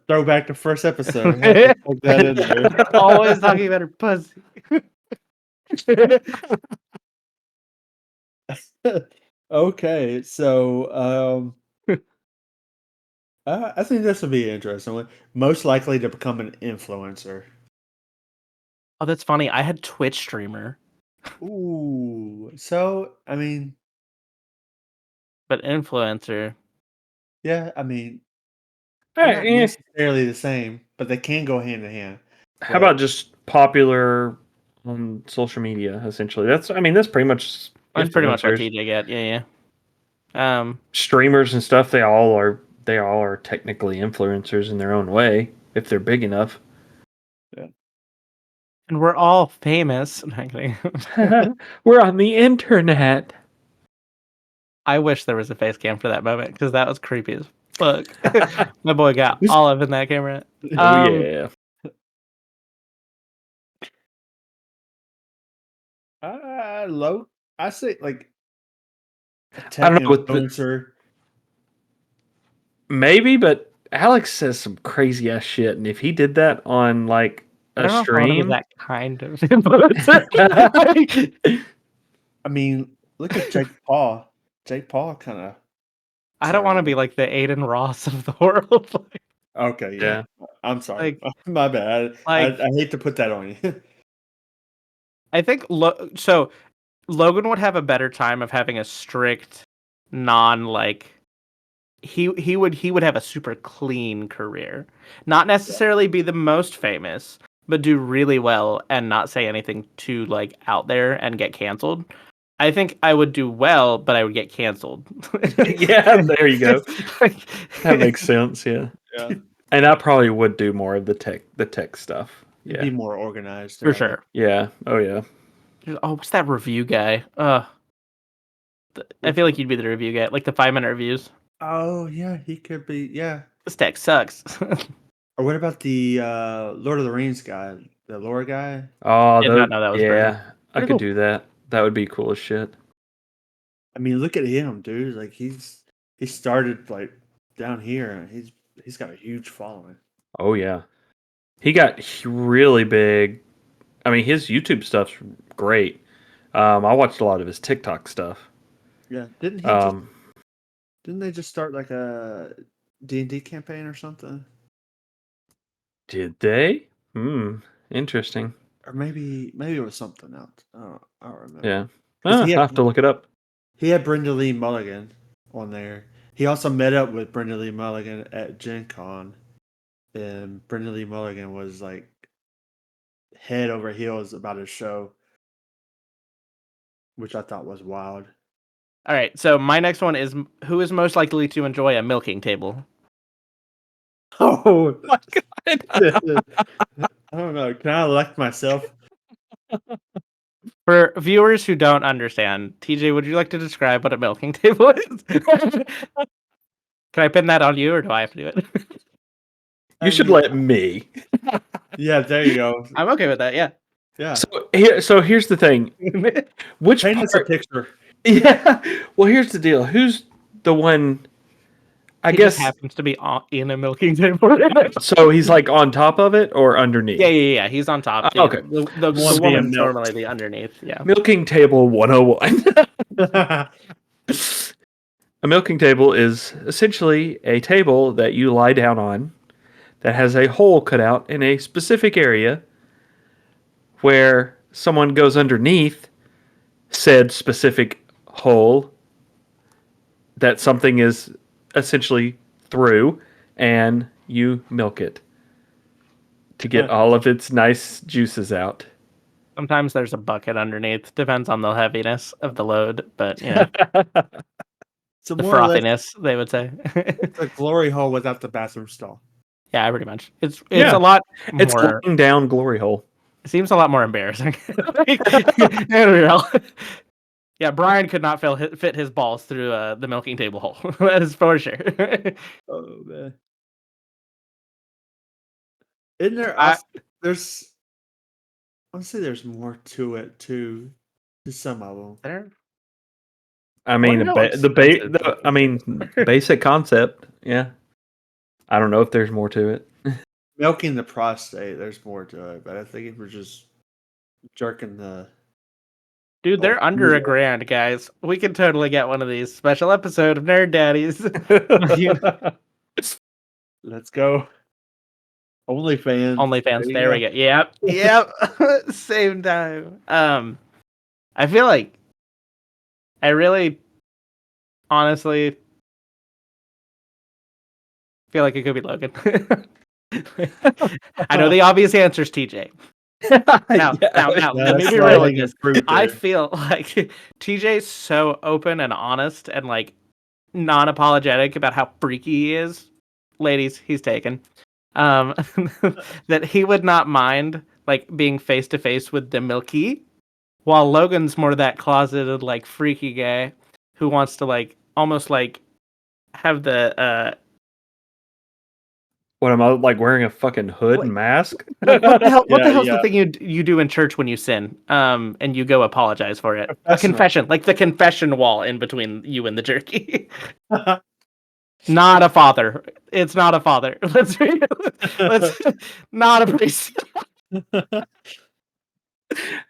B: Throw back to first episode. I had to plug that in there.
A: Always talking about her pussy.
B: Okay, so I think this would be an interesting one. Most likely to become an influencer.
A: Oh, that's funny. I had Twitch streamer,
B: Ooh, so I mean,
A: but influencer.
B: yeah, I mean, they're not
C: eh,
B: necessarily the same, but they can go hand in hand.
C: how
B: Like,
C: about just popular on social media, essentially? That's pretty much
A: That's pretty much what
C: influencers.
A: TJ get. Yeah, yeah.
C: Streamers and stuff, they all are technically influencers in their own way, if they're big enough.
B: yeah.
A: And we're all famous. No, I'm kidding.
C: We're on the internet.
A: I wish there was a face cam for that moment because that was creepy as fuck. My boy got all up in that camera.
C: Oh yeah.
B: Low. I say like a
C: I
B: tech
C: don't know what
B: influencer.
C: maybe, but Alex says some crazy ass shit, and if he did that on like
A: I
C: a
A: don't know if I want to be
C: stream,
A: that kind of influencer.
B: I mean, look at Jake Paul. Jake Paul kind of.
A: I don't want to be like the Aiden Ross of the world.
B: Okay,
C: yeah.
B: yeah. I'm sorry.
A: like,
B: My bad.
A: like
B: I hate to put that on you.
A: I think so. Logan would have a better time of having a strict, non like he would have a super clean career. Not necessarily be the most famous, but do really well and not say anything too like out there and get canceled. I think I would do well, but I would get canceled.
C: Yeah, there you go. That makes sense, yeah.
B: Yeah.
C: And I probably would do more of the tech stuff.
B: You'd
C: Yeah.
B: be more organized.
A: For
B: around it.
A: sure.
C: Yeah. Oh yeah.
A: Oh, what's that review guy? I feel like you'd be the review guy, like the 5-minute reviews.
B: Oh yeah, he could be. Yeah.
A: This tech sucks.
B: Or what about the Lord of the Rings guy, the lore guy?
C: Oh,
A: Did not know that was Bernie.
C: yeah. I
A: Pretty
C: could
A: cool.
C: do that. That would be cool as shit.
B: I mean, look at him, dude. Like he started like down here, and he's got a huge following.
C: Oh yeah. He got really big I mean, his YouTube stuff's great. I watched a lot of his TikTok stuff.
B: Yeah,
C: Um,
B: didn't they just start like a D&D campaign or something?
C: did they? Hmm. Interesting.
B: Or maybe it was something else. I don't remember.
C: Yeah.
B: Because
C: I have to look it up.
B: he had Brenda Lee Mulligan on there. He also met up with Brenda Lee Mulligan at Gen Con, and Brenda Lee Mulligan was like head over heels about his show, which I thought was wild.
A: All right, so my next one is who is most likely to enjoy a milking table?
B: Oh
C: My God.
B: I don't know. Can I elect myself?
A: For viewers who don't understand, TJ, would you like to describe what a milking table is? Can I pin that on you, or do I have to do it?
C: You should let me.
B: Yeah, there you go.
A: I'm okay with that. Yeah.
B: Yeah.
C: So here's the thing. Which
B: Paint us a
C: part?
B: picture.
C: Yeah. Well, here's the deal. Who's the one? I
A: He
C: guess
A: just happens to be in a milking table.
C: so. He's like on top of it or underneath.
A: Yeah. He's on top. Yeah.
C: Okay.
A: The
B: One being
A: woman's
B: milked.
A: normally the underneath. Yeah.
C: Milking table 101. A milking table is essentially a table that you lie down on that has a hole cut out in a specific area where someone goes underneath said specific hole that something is essentially through, and you milk it to get all of its nice juices out.
A: Sometimes there's a bucket underneath. Depends on the heaviness of the load, but you know,
B: So
A: the
B: more or less,
A: frothiness, they would say.
B: it's a glory hole without the bathroom stall.
A: Yeah, pretty much. It's
C: Yeah.
A: a lot
C: It's
A: more.
C: laying down glory hole.
A: It seems a lot more embarrassing. Real. Yeah, Brian could not fit his balls through the milking table hole. That is for sure.
B: Oh man. Isn't there
A: I,
B: also there's I want to say there's more to it too. To some of them.
A: there,
C: I mean,
A: wonder how expensive
C: I mean,
A: milking
C: basic concept. Yeah. I don't know if there's more to it.
B: Milking the prostate, there's more to it, but I think if we're just jerking the
A: Dude, they're under
B: yeah.
A: $1,000, guys. We could totally get one of these special episode of Nerd Daddies.
B: Let's go.
A: OnlyFans.
B: you
A: There we
B: go.
A: go. Yep. Same time. I feel like I really, honestly, feel like it could be Logan. I know the obvious answer is TJ. Now, let me
B: That's
A: be real with
B: low-hanging
A: you.
B: fruit
A: I
B: there.
A: feel like TJ's so open and honest and like non-apologetic about how freaky he is. Ladies, he's taken. Um, that he would not mind like being face to face with the Milky, while Logan's more that closeted like freaky guy who wants to like almost like have the
C: What am I like wearing a fucking hood
A: what,
C: and mask?
A: what the hell? What the hell's
B: Yeah.
A: the thing you do in church when you sin? And you go apologize for it. A
B: Confessional.
A: confession, like the confession wall in between you and the jerky. Not a father. It's not a father. Let's not a priest.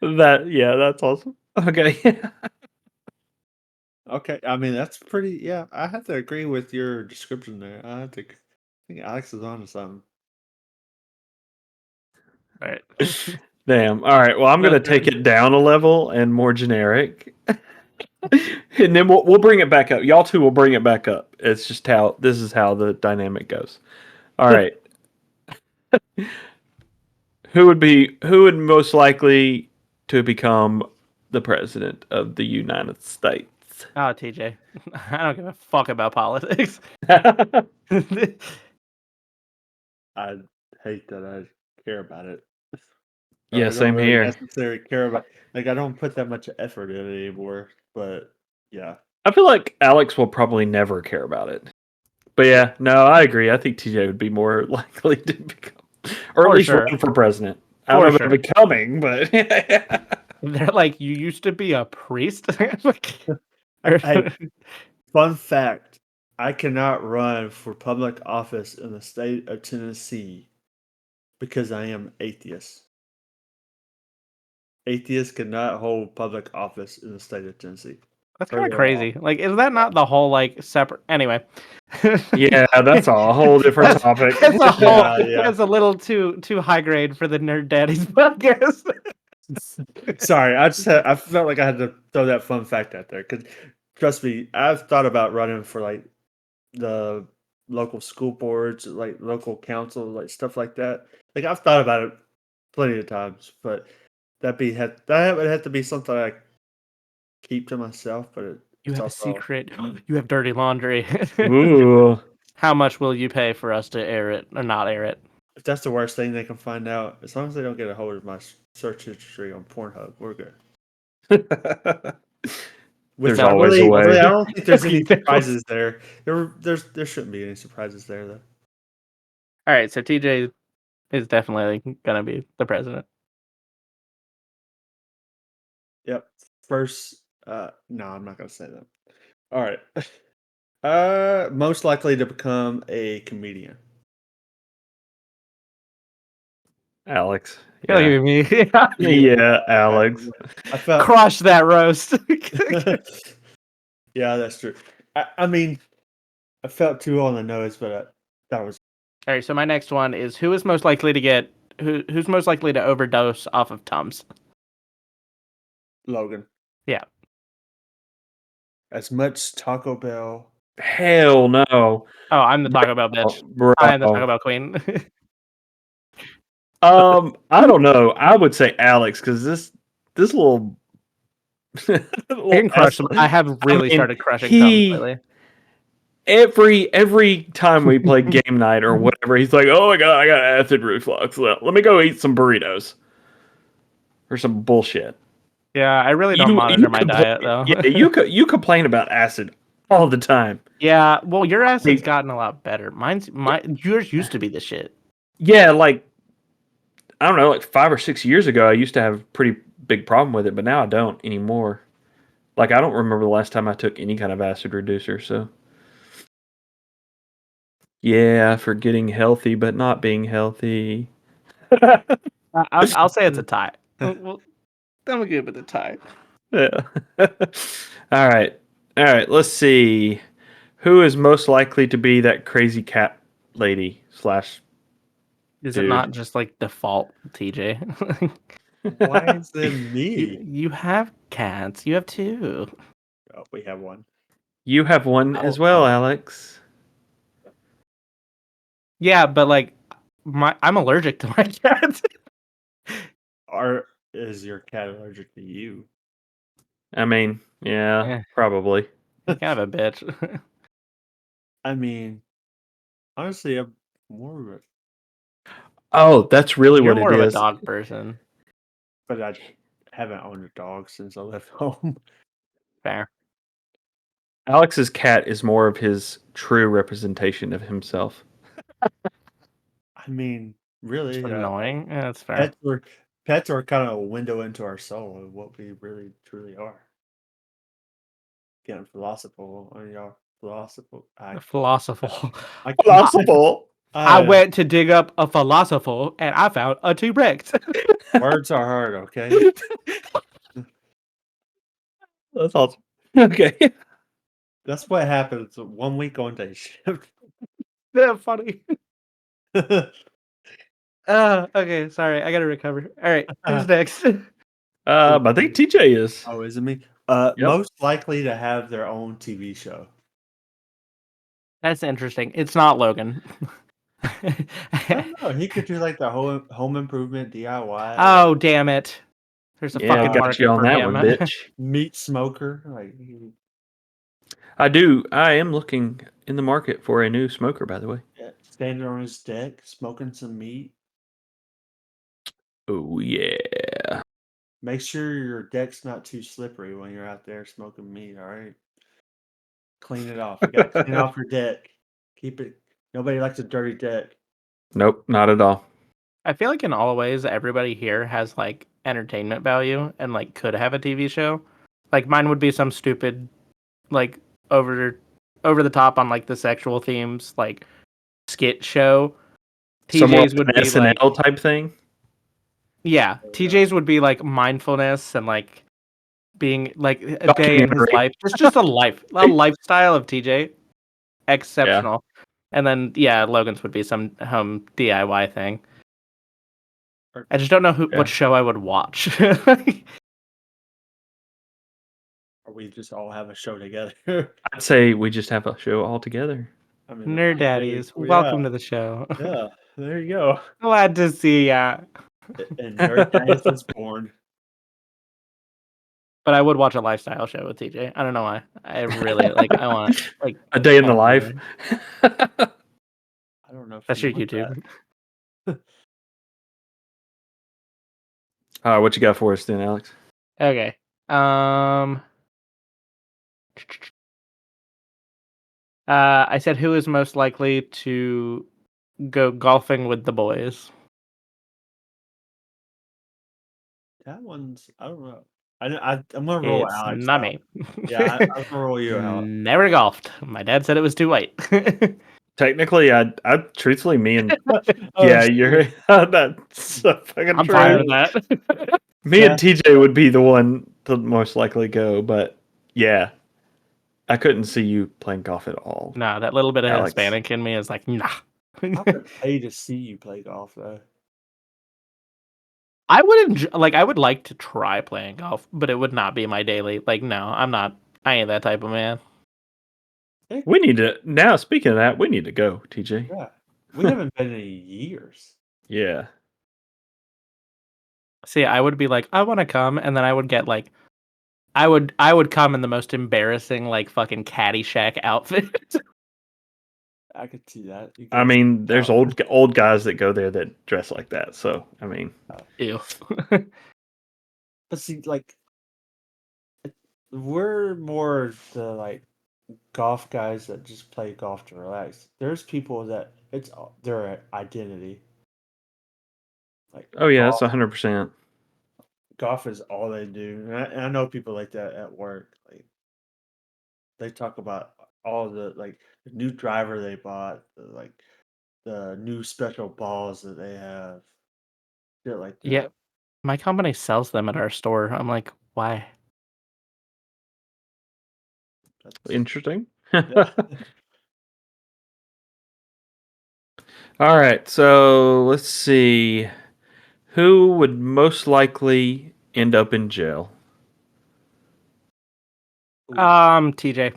C: That's awesome. Okay.
B: Okay, I mean that's pretty. Yeah, I have to agree with your description there. I think Alex is on to something.
A: All right.
C: Damn. All right. Well, I'm gonna take it down a level and more generic, and then we'll bring it back up. Y'all two will bring it back up. It's just how this is how the dynamic goes. All right. Who would most likely to become the president of the United States?
A: Oh, TJ. I don't give a fuck about politics.
B: I hate that I care about it.
C: Yeah,
B: I don't
C: same
B: really
C: here.
B: necessarily care about. Like I don't put that much effort in it anymore. But yeah,
C: I feel like Alex will probably never care about it. But yeah, no, I agree. I think TJ would be more likely to become, or at
A: For
C: least
A: sure.
C: run for president. I
A: For
C: don't know
A: sure.
C: about becoming, but
A: They're like, you used to be a priest?
B: hey, fun fact: I cannot run for public office in the state of Tennessee because I am atheist. atheists cannot hold public office in the state of Tennessee.
A: That's kind of
B: Further
A: crazy. Like, is that not the whole like separate? Anyway.
C: Yeah, that's a whole different topic.
A: That's a whole.
B: Yeah.
A: That's a little too high grade for the Nerd Daddies podcast.
B: Sorry, I felt like I had to throw that fun fact out there because trust me, I've thought about running for like the local school boards, like local council, like stuff like that. Like I've thought about it plenty of times, but that would have to be something I keep to myself. But
A: You
B: it's
A: have a
B: also
A: secret. You have dirty laundry.
C: Ooh.
A: How much will you pay for us to air it or not air it?
B: if that's the worst thing they can find out, as long as they don't get a hold of my search history on Pornhub, we're good.
C: There's
B: Without
C: always a way.
B: really, I don't think there's any
A: Details.
B: surprises there. There shouldn't be any surprises there though.
A: All right, so TJ is definitely gonna be the president.
B: Yep. First, no, I'm not gonna say that. All right. Most likely to become a comedian.
C: Alex.
A: You're
C: Yeah.
A: giving me
C: Yeah, Alex.
B: I felt.
A: crush that roast.
B: Yeah, that's true. I mean, I felt too on the nose, but that was
A: All right, so my next one is who's most likely to overdose off of Tums?
B: Logan.
A: Yeah.
B: As much Taco Bell.
C: Hell no.
A: Oh, I'm the Taco Bell bitch.
C: Bro.
A: I am the Taco Bell queen.
C: I don't know. I would say Alex because this little,
A: I can crush them. I have really started crushing Tums lately.
C: Every time we play game night or whatever, he's like, "Oh my god, I got acid reflux. Let me go eat some burritos or some bullshit."
A: Yeah, I really don't monitor my diet though.
C: Yeah, you complain about acid all the time.
A: Yeah, well, your acid's gotten a lot better. Yours used to be the shit.
C: Yeah, like I don't know, like 5 or 6 years ago, I used to have a pretty big problem with it, but now I don't anymore. Like I don't remember the last time I took any kind of acid reducer. So yeah, for getting healthy but not being healthy.
A: I'll say it's a tie. Well, I'm gonna give it a tie.
C: Yeah. All right. Let's see. Who is most likely to be that crazy cat lady slash?
A: Is
C: Dude.
A: it not just like default TJ?
B: Why is it me?
A: You have cats. You have two.
B: Oh, we have one.
C: You have one as well, Alex.
A: Yeah, but like I'm allergic to my cat.
B: Is your cat allergic to you?
C: I mean, yeah. Probably.
A: You're kind of a bitch.
B: I mean, honestly, I'm more of a.
C: Oh, that's really
A: You're
C: what
A: more
C: it
A: of a
C: is.
A: dog person.
B: But I haven't owned a dog since I left home.
A: Fair.
C: Alex's cat is more of his true representation of himself.
B: I mean, really,
A: It's annoying. Yeah, that's fair.
B: Pets are kind of a window into our soul of what we really truly are. Getting philosophical on y'all. Philosophical.
A: Philosophical.
C: Philosophical.
A: I went to dig up a philosophical and I found a T-Rex.
B: Words are hard, okay?
C: That's awesome. Okay.
B: That's what happens 1 week on day shift.
A: Yeah, funny. Okay, sorry. I gotta recover. All right, who's next?
C: I think TJ is.
B: Oh, is it me?
C: Yep.
B: Most likely to have their own TV show.
A: That's interesting. It's not Logan.
B: I don't know. He could do like the home improvement DIY.
A: Oh, damn it. There's a
C: Yeah,
A: fucking
C: got
A: market
C: you on
A: for
C: that
A: him.
C: one, bitch.
B: Meat smoker. Like
C: I do. I am looking in the market for a new smoker, by the way.
B: standing on his deck, smoking some meat.
C: Oh yeah.
B: Make sure your deck's not too slippery when you're out there smoking meat, all right? Clean it off. You gotta clean off your deck. Keep it. Nobody likes a dirty deck.
C: Nope, not at all.
A: I feel like in all ways, everybody here has like entertainment value and like could have a TV show. Like mine would be some stupid, like over the top on like the sexual themes, like skit show.
C: Somewhere
A: TJ's would
C: an
A: be
C: SNL
A: like
C: type thing.
A: Yeah,
B: There we go.
A: TJ's would be like mindfulness and like being like a day in his
C: Documentary.
A: life. It's just a lifestyle of TJ.
C: Yeah.
A: Exceptional. And then yeah, Logan's would be some home DIY thing. I just don't know
C: Yeah.
A: what show I would watch.
B: Or we just all have a show together.
C: I'd say we just have a show all together.
B: I mean,
A: Nerd Daddies, welcome to the show.
B: yeah. There you go.
A: Glad to see ya.
B: And Nerd Daddies is born.
A: But I would watch a lifestyle show with TJ. I don't know why. I really like. I want like
C: A day in the
A: oh,
C: life.
B: I don't know if
A: that's
B: you
A: your
B: want
A: YouTube.
C: What you got for us then, Alex?
A: Okay. I said who is most likely to go golfing with the boys?
B: that one's. I don't know. I'm gonna roll
A: It's
B: Alex
A: not
B: out.
A: me.
B: Yeah, I'm gonna roll you out.
A: Never golfed. My dad said it was too white.
C: Technically, I'd truthfully me and
B: Oh,
C: yeah,
B: shit.
C: you're that's so fucking
A: I'm
C: true.
A: fine with that.
C: Me and TJ would be the one to most likely go, but yeah, I couldn't see you playing golf at all.
A: No, that little bit of
C: Alex.
A: Hispanic in me is like, nah.
B: I would pay to see you play golf though.
A: I would I would like to try playing golf, but it would not be my daily. Like, no, I'm not. I ain't that type of man.
C: We need to now. Speaking of that, we need to go, TJ.
B: Yeah, we haven't been in years.
C: Yeah.
A: See, I would be like, I want to come, and then I would get like, I would come in the most embarrassing like fucking Caddyshack outfit.
B: I could see that. You
C: I
B: guys-
C: mean, there's old guys that go there that dress like that. So I mean,
A: Ew.
B: But see, like, we're more the like golf guys that just play golf to relax. There's people that it's their identity. Like,
C: oh yeah, that's 100%.
B: golf is all they do. And I know people like that at work. Like, they talk about all the like the new driver they bought, the new special balls that they have, shit like that.
A: Yeah, my company sells them at our store. I'm like, why?
B: That's,
C: Interesting.
B: yeah.
C: All right, so let's see. Who would most likely end up in jail?
A: TJ,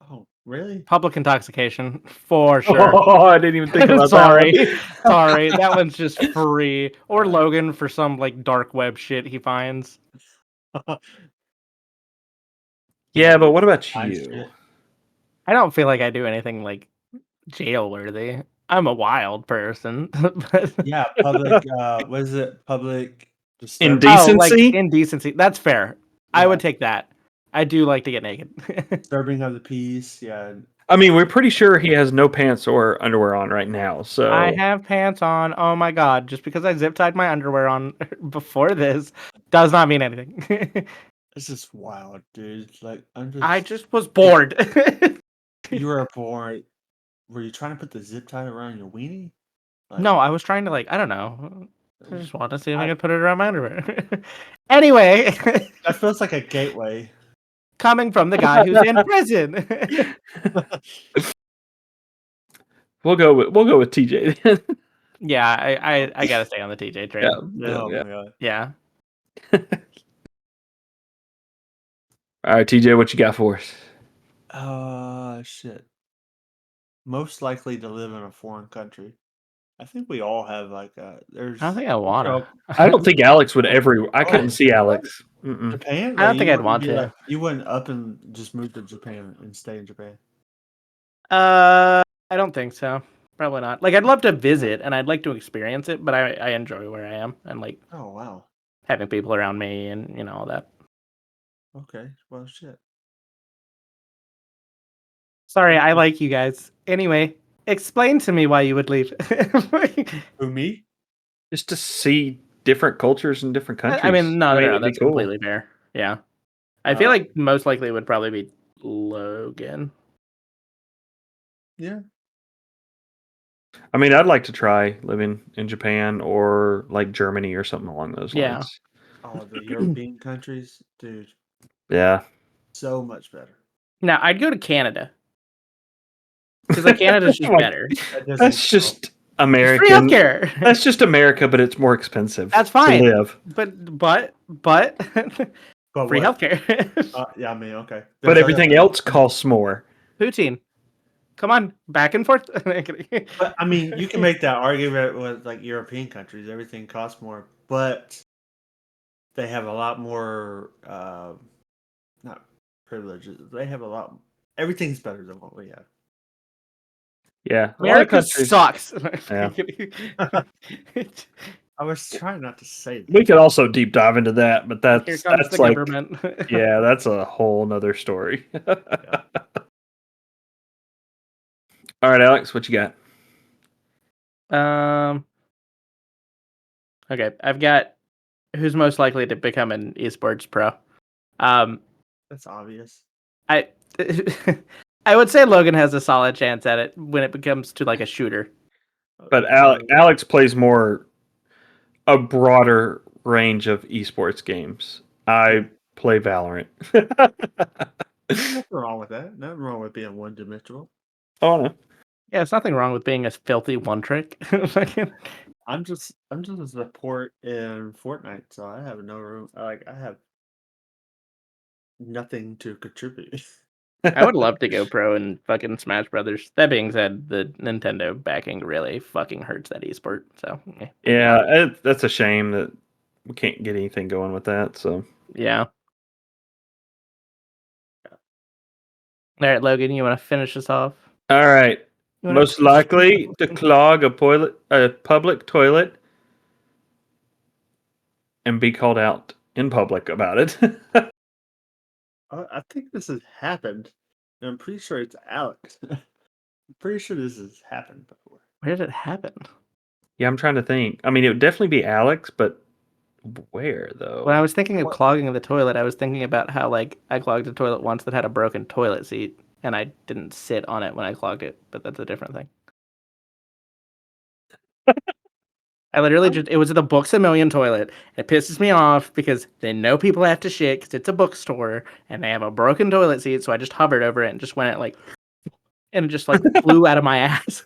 B: Oh, really?
A: public intoxication for sure.
C: Oh, I didn't even think about
A: sorry,
C: that.
A: sorry, that one's just free. Or Logan for some like dark web shit he finds.
C: Yeah, but what about
B: I
C: you?
B: shit.
A: I don't feel like I do anything like jail worthy. I'm a wild person. But
B: Yeah, public. What is it? Public disturbance.
C: Indecent.
A: oh, like
C: Decency?
A: indecency. That's fair. I
B: Yeah.
A: would take that. I do like to get naked.
B: Disturbing of the peace. Yeah.
C: I mean, we're pretty sure he has no pants or underwear on right now. So
A: I have pants on. Oh my god! Just because I zip tied my underwear on before this does not mean anything.
B: It's just wild, dude. Like,
A: I just was bored.
B: You were born. Were you trying to put the zip tie around your weenie? Like,
A: No, I was trying to like I don't know. I just wanted to see if I could put it around my underwear. Anyway,
B: that feels like a gateway.
A: coming from the guy who's in prison.
C: we'll go with TJ then.
A: Yeah, I gotta stay on the TJ train.
B: Oh
C: Yeah.
B: my god.
A: Yeah.
C: All right, TJ, what you got for us?
B: Shit. Most likely to live in a foreign country. I think we all have like there's.
A: I don't think I wanna.
C: I don't think Alex would ever. I couldn't
B: Oh,
C: see Alex. Mm-mm.
B: Japan.
A: I don't think
B: you
A: I'd
B: wouldn't
A: want
B: be
A: to.
B: like- you wouldn't up and just move to Japan and stay in Japan.
A: I don't think so. Probably not. Like, I'd love to visit and I'd like to experience it, but I enjoy where I am and like
B: Oh wow.
A: having people around me and all that.
B: Okay. Well, shit.
A: Sorry, I like you guys. Anyway, explain to me why you would leave.
B: Who, me?
C: Just to see different cultures in different countries.
A: I mean, no,
C: it'd be
A: that's
C: cool.
A: completely fair. Yeah, I feel like most likely it would probably be Logan.
B: Yeah.
C: I mean, I'd like to try living in Japan or like Germany or something along those
A: Yeah.
C: lines.
B: Oh, the European countries, dude,
C: Yeah.
B: so much better.
A: Now I'd go to Canada because like Canada's just
C: Like,
A: better.
B: That doesn't
C: that's
B: count.
C: just
A: It's free
C: American.
A: healthcare.
C: That's just America, but it's more expensive
A: That's
C: to
A: fine.
C: live.
A: But
B: But
A: free
B: what?
A: healthcare.
B: Yeah, I mean, okay.
C: But
B: There's other.
C: everything else costs more.
A: Poutine. Come on, back and forth.
B: But I mean, you can make that argument with like European countries. Everything costs more, but they have a lot more. Not privileges. They have a lot. Everything's better than what we have.
C: Yeah, a lot of
A: America
C: countries.
A: sucks.
C: Yeah.
B: I was trying not to say that.
C: We could also deep dive into that, but
A: Here
C: that's
A: comes the
C: like
A: government.
C: yeah, that's a whole nother story.
B: Yeah.
C: All right, Alex, what you got?
A: Okay, I've got who's most likely to become an esports pro.
B: That's obvious.
A: I I would say Logan has a solid chance at it when it becomes to like a shooter.
C: But Alex plays more a broader range of esports games. I play Valorant.
B: Nothing wrong with that. Nothing wrong with being one dimensional.
C: Oh no.
A: Yeah, it's nothing wrong with being a filthy one trick.
B: I'm just a support in Fortnite, so I have no room. Like I have nothing to contribute.
A: I would love to go pro in fucking Smash Brothers. That being said, the Nintendo backing really fucking hurts that esport. So
C: Yeah, that's a shame that we can't get anything going with that. So
A: yeah. All right, Logan, you want to finish us off?
C: all right.
A: You wanna
C: Most
A: finish us
C: likely
A: off?
C: to clog a public toilet and be called out in public about it.
B: I think this has happened. And I'm pretty sure it's Alex. I'm pretty sure this has happened before.
A: Where did it happen?
C: Yeah, I'm trying to think. I mean, it would definitely be Alex, but where though?
A: When I was thinking of
B: What?
A: clogging the toilet, I was thinking about how like I clogged a toilet once that had a broken toilet seat, and I didn't sit on it when I clogged it, but that's a different thing. I literally just it was the Books a Million toilet. And it pisses me off because they know people have to shit because it's a bookstore and they have a broken toilet seat, so I just hovered over it and just went like, and it just like flew out of my ass.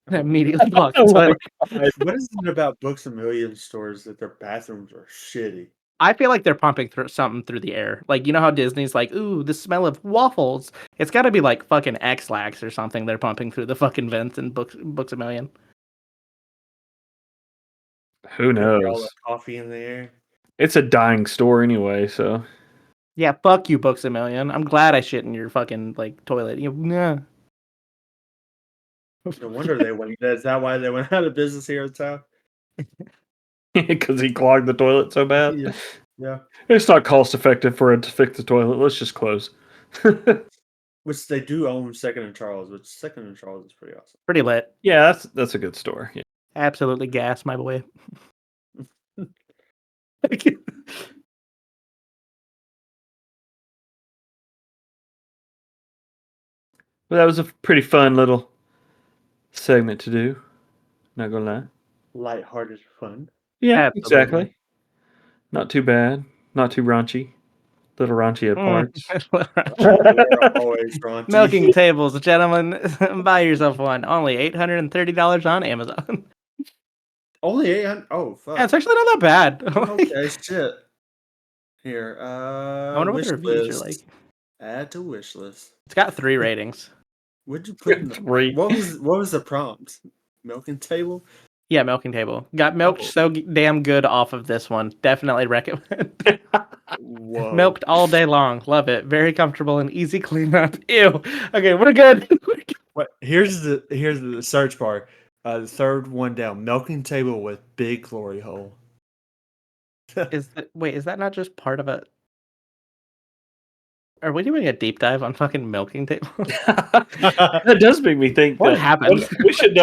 A: And I immediately clogged the
C: Oh my
A: toilet.
B: What is it about Books a Million stores that their bathrooms are shitty?
A: I feel like they're pumping through something through the air. Like, you know how Disney's like, ooh, the smell of waffles. It's got to be like fucking X-Lax or something they're pumping through the fucking vents in Books a Million.
C: Who
B: They throw all
C: knows?
B: the coffee in the air.
C: It's a dying store anyway, so
A: Yeah, fuck you, Books a Million. I'm glad I shit in your fucking like toilet. Nah.
B: No wonder they went. Is that why they went out of business here in town?
C: because he clogged the toilet so bad.
B: Yeah. Yeah.
C: It's not cost effective for it to fix the toilet. Let's just close.
B: Which they do own Second and Charles, which Second and Charles is pretty awesome.
A: Pretty lit.
C: Yeah, that's a good store. Yeah.
A: Absolutely gas, my boy.
C: Well, that was a pretty fun little segment to do. Not gonna lie.
B: Lighthearted fun.
C: Yeah,
A: Absolutely.
C: exactly. Not too bad. Not too raunchy. Little raunchy at parts.
B: We're always raunchy.
A: Milking tables, gentlemen. Buy yourself one. Only $830 on Amazon.
B: Only 800. Oh fuck.
A: Yeah, it's actually not that bad.
B: Okay, shit. Here,
A: I wonder what
B: wish
A: the reviews are
B: list.
A: like.
B: Add to wish list.
A: It's got 3 ratings.
B: What'd you put in the
C: 3.
B: What was the prompt? Milking table?
A: Yeah, milking table. Got milked so damn good off of this one. Definitely recommend.
B: Whoa.
A: Milked all day long. Love it. Very comfortable and easy cleanup. Ew. Okay, we're good.
B: What? Here's the search bar. The third one down. Milking table with big glory hole.
A: Is that not just part of a? Are we doing a deep dive on fucking milking table?
C: That does make me think.
A: What
C: that
A: happened?
C: We should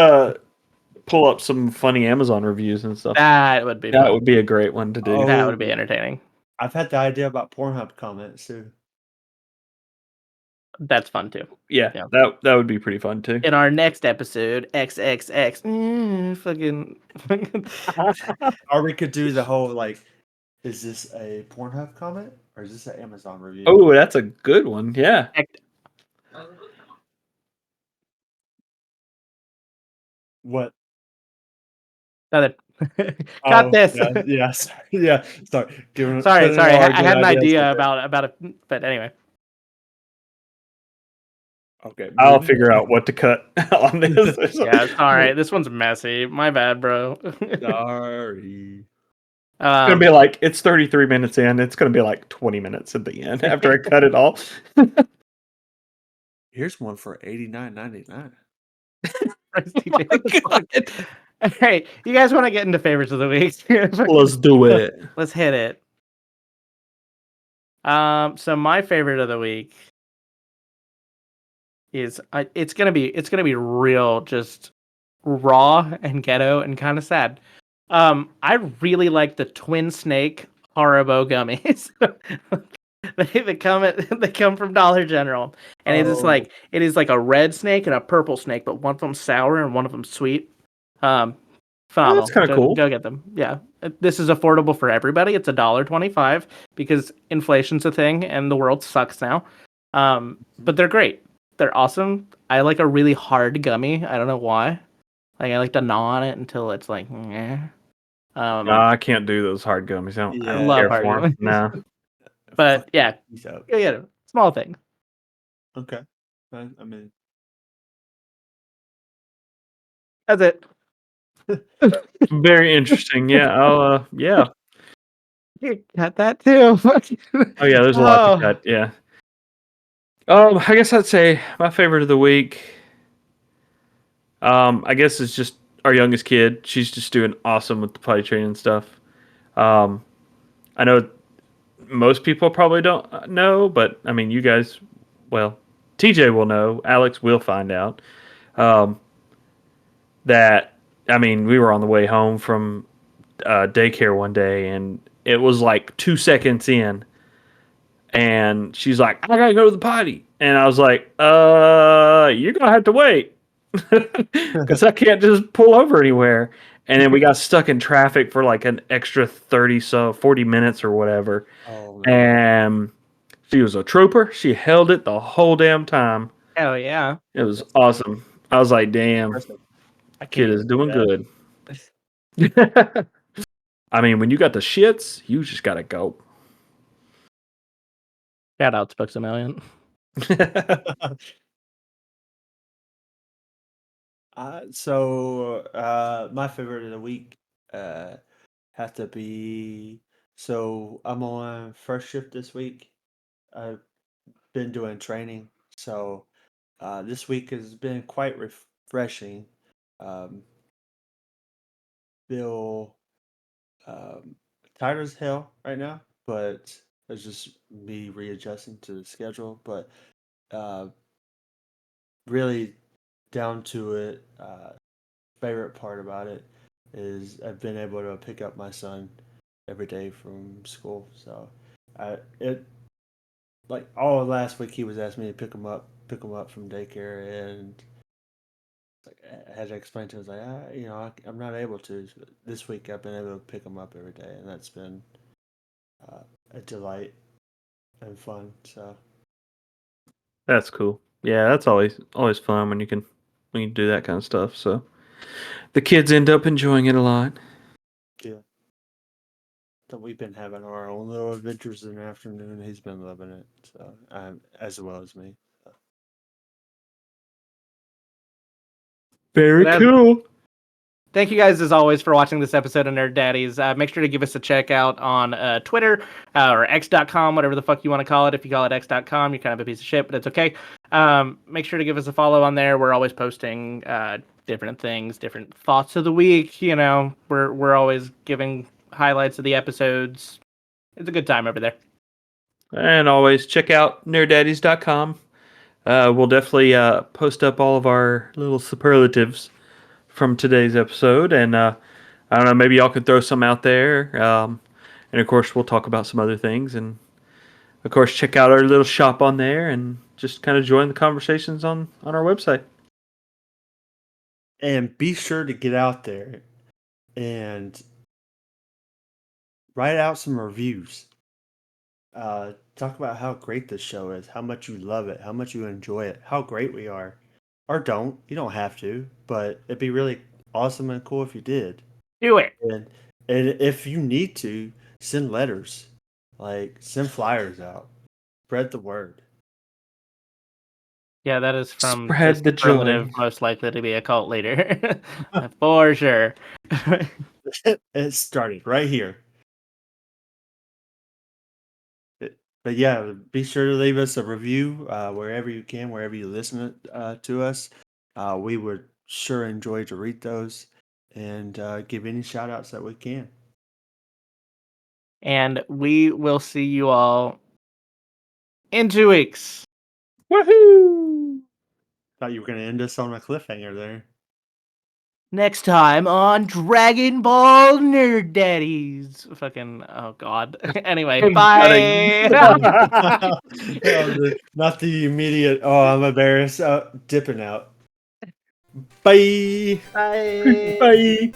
C: pull up some funny Amazon reviews and stuff.
A: That would be
C: That
A: fun.
C: would be a great one to do.
B: Oh.
A: That would be entertaining.
B: I've had the idea about Pornhub comments too.
A: That's fun too.
C: Yeah,
A: Yeah.
C: that would be pretty fun too.
A: In our next episode, XXX, fucking.
B: Or we could do the whole like, is this a Pornhub comment or is this an Amazon review?
C: Oh, that's a good one. Yeah.
B: What?
A: Cut this.
B: Yeah, sorry. Yeah, sorry.
A: Sorry. I had an idea
B: Okay.
A: about it, but anyway.
B: Okay,
C: I'll
B: moving
C: figure out what to cut on this.
A: Yeah, sorry. This one's messy. My bad, bro.
B: Sorry.
C: It's gonna be like it's 33 minutes in. It's gonna be like 20 minutes at the end after I cut it all.
B: Here's one for $89.99.
A: All right, you guys want to get into favorites of the week?
C: Let's do it.
A: Let's hit it. So my favorite of the week is it's gonna be real, just raw and ghetto and kind of sad. I really like the Twin Snake Haribo gummies. They come from Dollar General, and it is like a red snake and a purple snake, but one of them's sour and one of them's sweet. Phenomenal.
C: That's kinda cool.
A: Go get them. Yeah, this is affordable for everybody. It's $1.25 because inflation's a thing and the world sucks now. But they're great. They're awesome. I like a really hard gummy. I don't know why. Like I like to gnaw on it until it's like. Eh.
C: No, I can't do those hard gummies. I
B: Yeah.
C: don't
A: love
C: care
A: hard
C: for 'em.
A: gummies.
C: No.
A: But yeah,
B: Peace out.
A: go get them. Small things.
B: Okay. I mean,
A: That's it.
C: Very interesting. Yeah. Yeah.
A: You got that too.
C: Oh yeah, there's a lot to cut. Yeah. I guess I'd say my favorite of the week. I guess it's just our youngest kid. She's just doing awesome with the potty training stuff. I know most people probably don't know, but I mean, you guys, well, TJ will know. Alex will find out. That I mean, we were on the way home from daycare one day, and it was like 2 seconds in, and she's like, "I gotta go to the potty," and I was like, you're gonna have to wait." Because I can't just pull over anywhere. And then we got stuck in traffic for like an extra 40 minutes or whatever.
B: oh no.
C: And she was a trooper. She held it the whole damn time.
A: Hell yeah.
C: It was awesome. I was like, damn,
B: I
C: kid is doing
B: do
C: good. I mean, when you got the shits, you just gotta go.
A: Shout out to Books a Million.
B: My favorite of the week has to be, so I'm on first shift this week. I've been doing training, so this week has been quite refreshing. Feel tired as hell right now, but it's just me readjusting to the schedule. But really down to it, favorite part about it is I've been able to pick up my son every day from school. So it like all of last week he was asking me to pick him up from daycare, and like I had to explain to him, like I'm not able to. So this week I've been able to pick him up every day, and that's been a delight and fun. So
C: That's cool. Yeah, that's always fun when you can do that kind of stuff. So the kids end up enjoying it a lot.
B: yeah. So we've been having our own little adventures in the afternoon. He's been loving it, so as well as me. So.
C: Very cool.
A: Thank you guys, as always, for watching this episode of Nerd Daddies. Make sure to give us a check out on Twitter or X.com, whatever the fuck you want to call it. If you call it X.com, you're kind of a piece of shit, but it's okay. Make sure to give us a follow on there. We're always posting different things, different thoughts of the week. You know, we're always giving highlights of the episodes. It's a good time over there.
C: And always check out nerddaddies.com. We'll definitely post up all of our little superlatives from today's episode, and I don't know, maybe y'all could throw some out there, and of course we'll talk about some other things, and of course check out our little shop on there, and just kind of join the conversations on our website.
B: And be sure to get out there and write out some reviews. Talk about how great this show is, how much you love it, how much you enjoy it, how great we are. Or don't. You don't have to, but it'd be really awesome and cool if you did.
A: Do it.
B: And if you need to, send letters. Like, send flyers out. Spread the word.
A: Yeah, that is from
C: Spread the joy.
A: superlative, most likely to be a cult leader. For sure.
B: It started right here. But yeah, be sure to leave us a review wherever you can, wherever you listen to us. We would sure enjoy to read those and give any shout outs that we can.
A: And we will see you all in 2 weeks.
C: Woohoo!
B: Thought you were going to end us on a cliffhanger there.
A: Next time on Dragon Ball Nerd Daddies. Fucking, oh god. Anyway,
C: I'm
A: bye.
B: Not the immediate, oh, I'm embarrassed. Dipping out. Bye.
A: Bye.
C: Bye.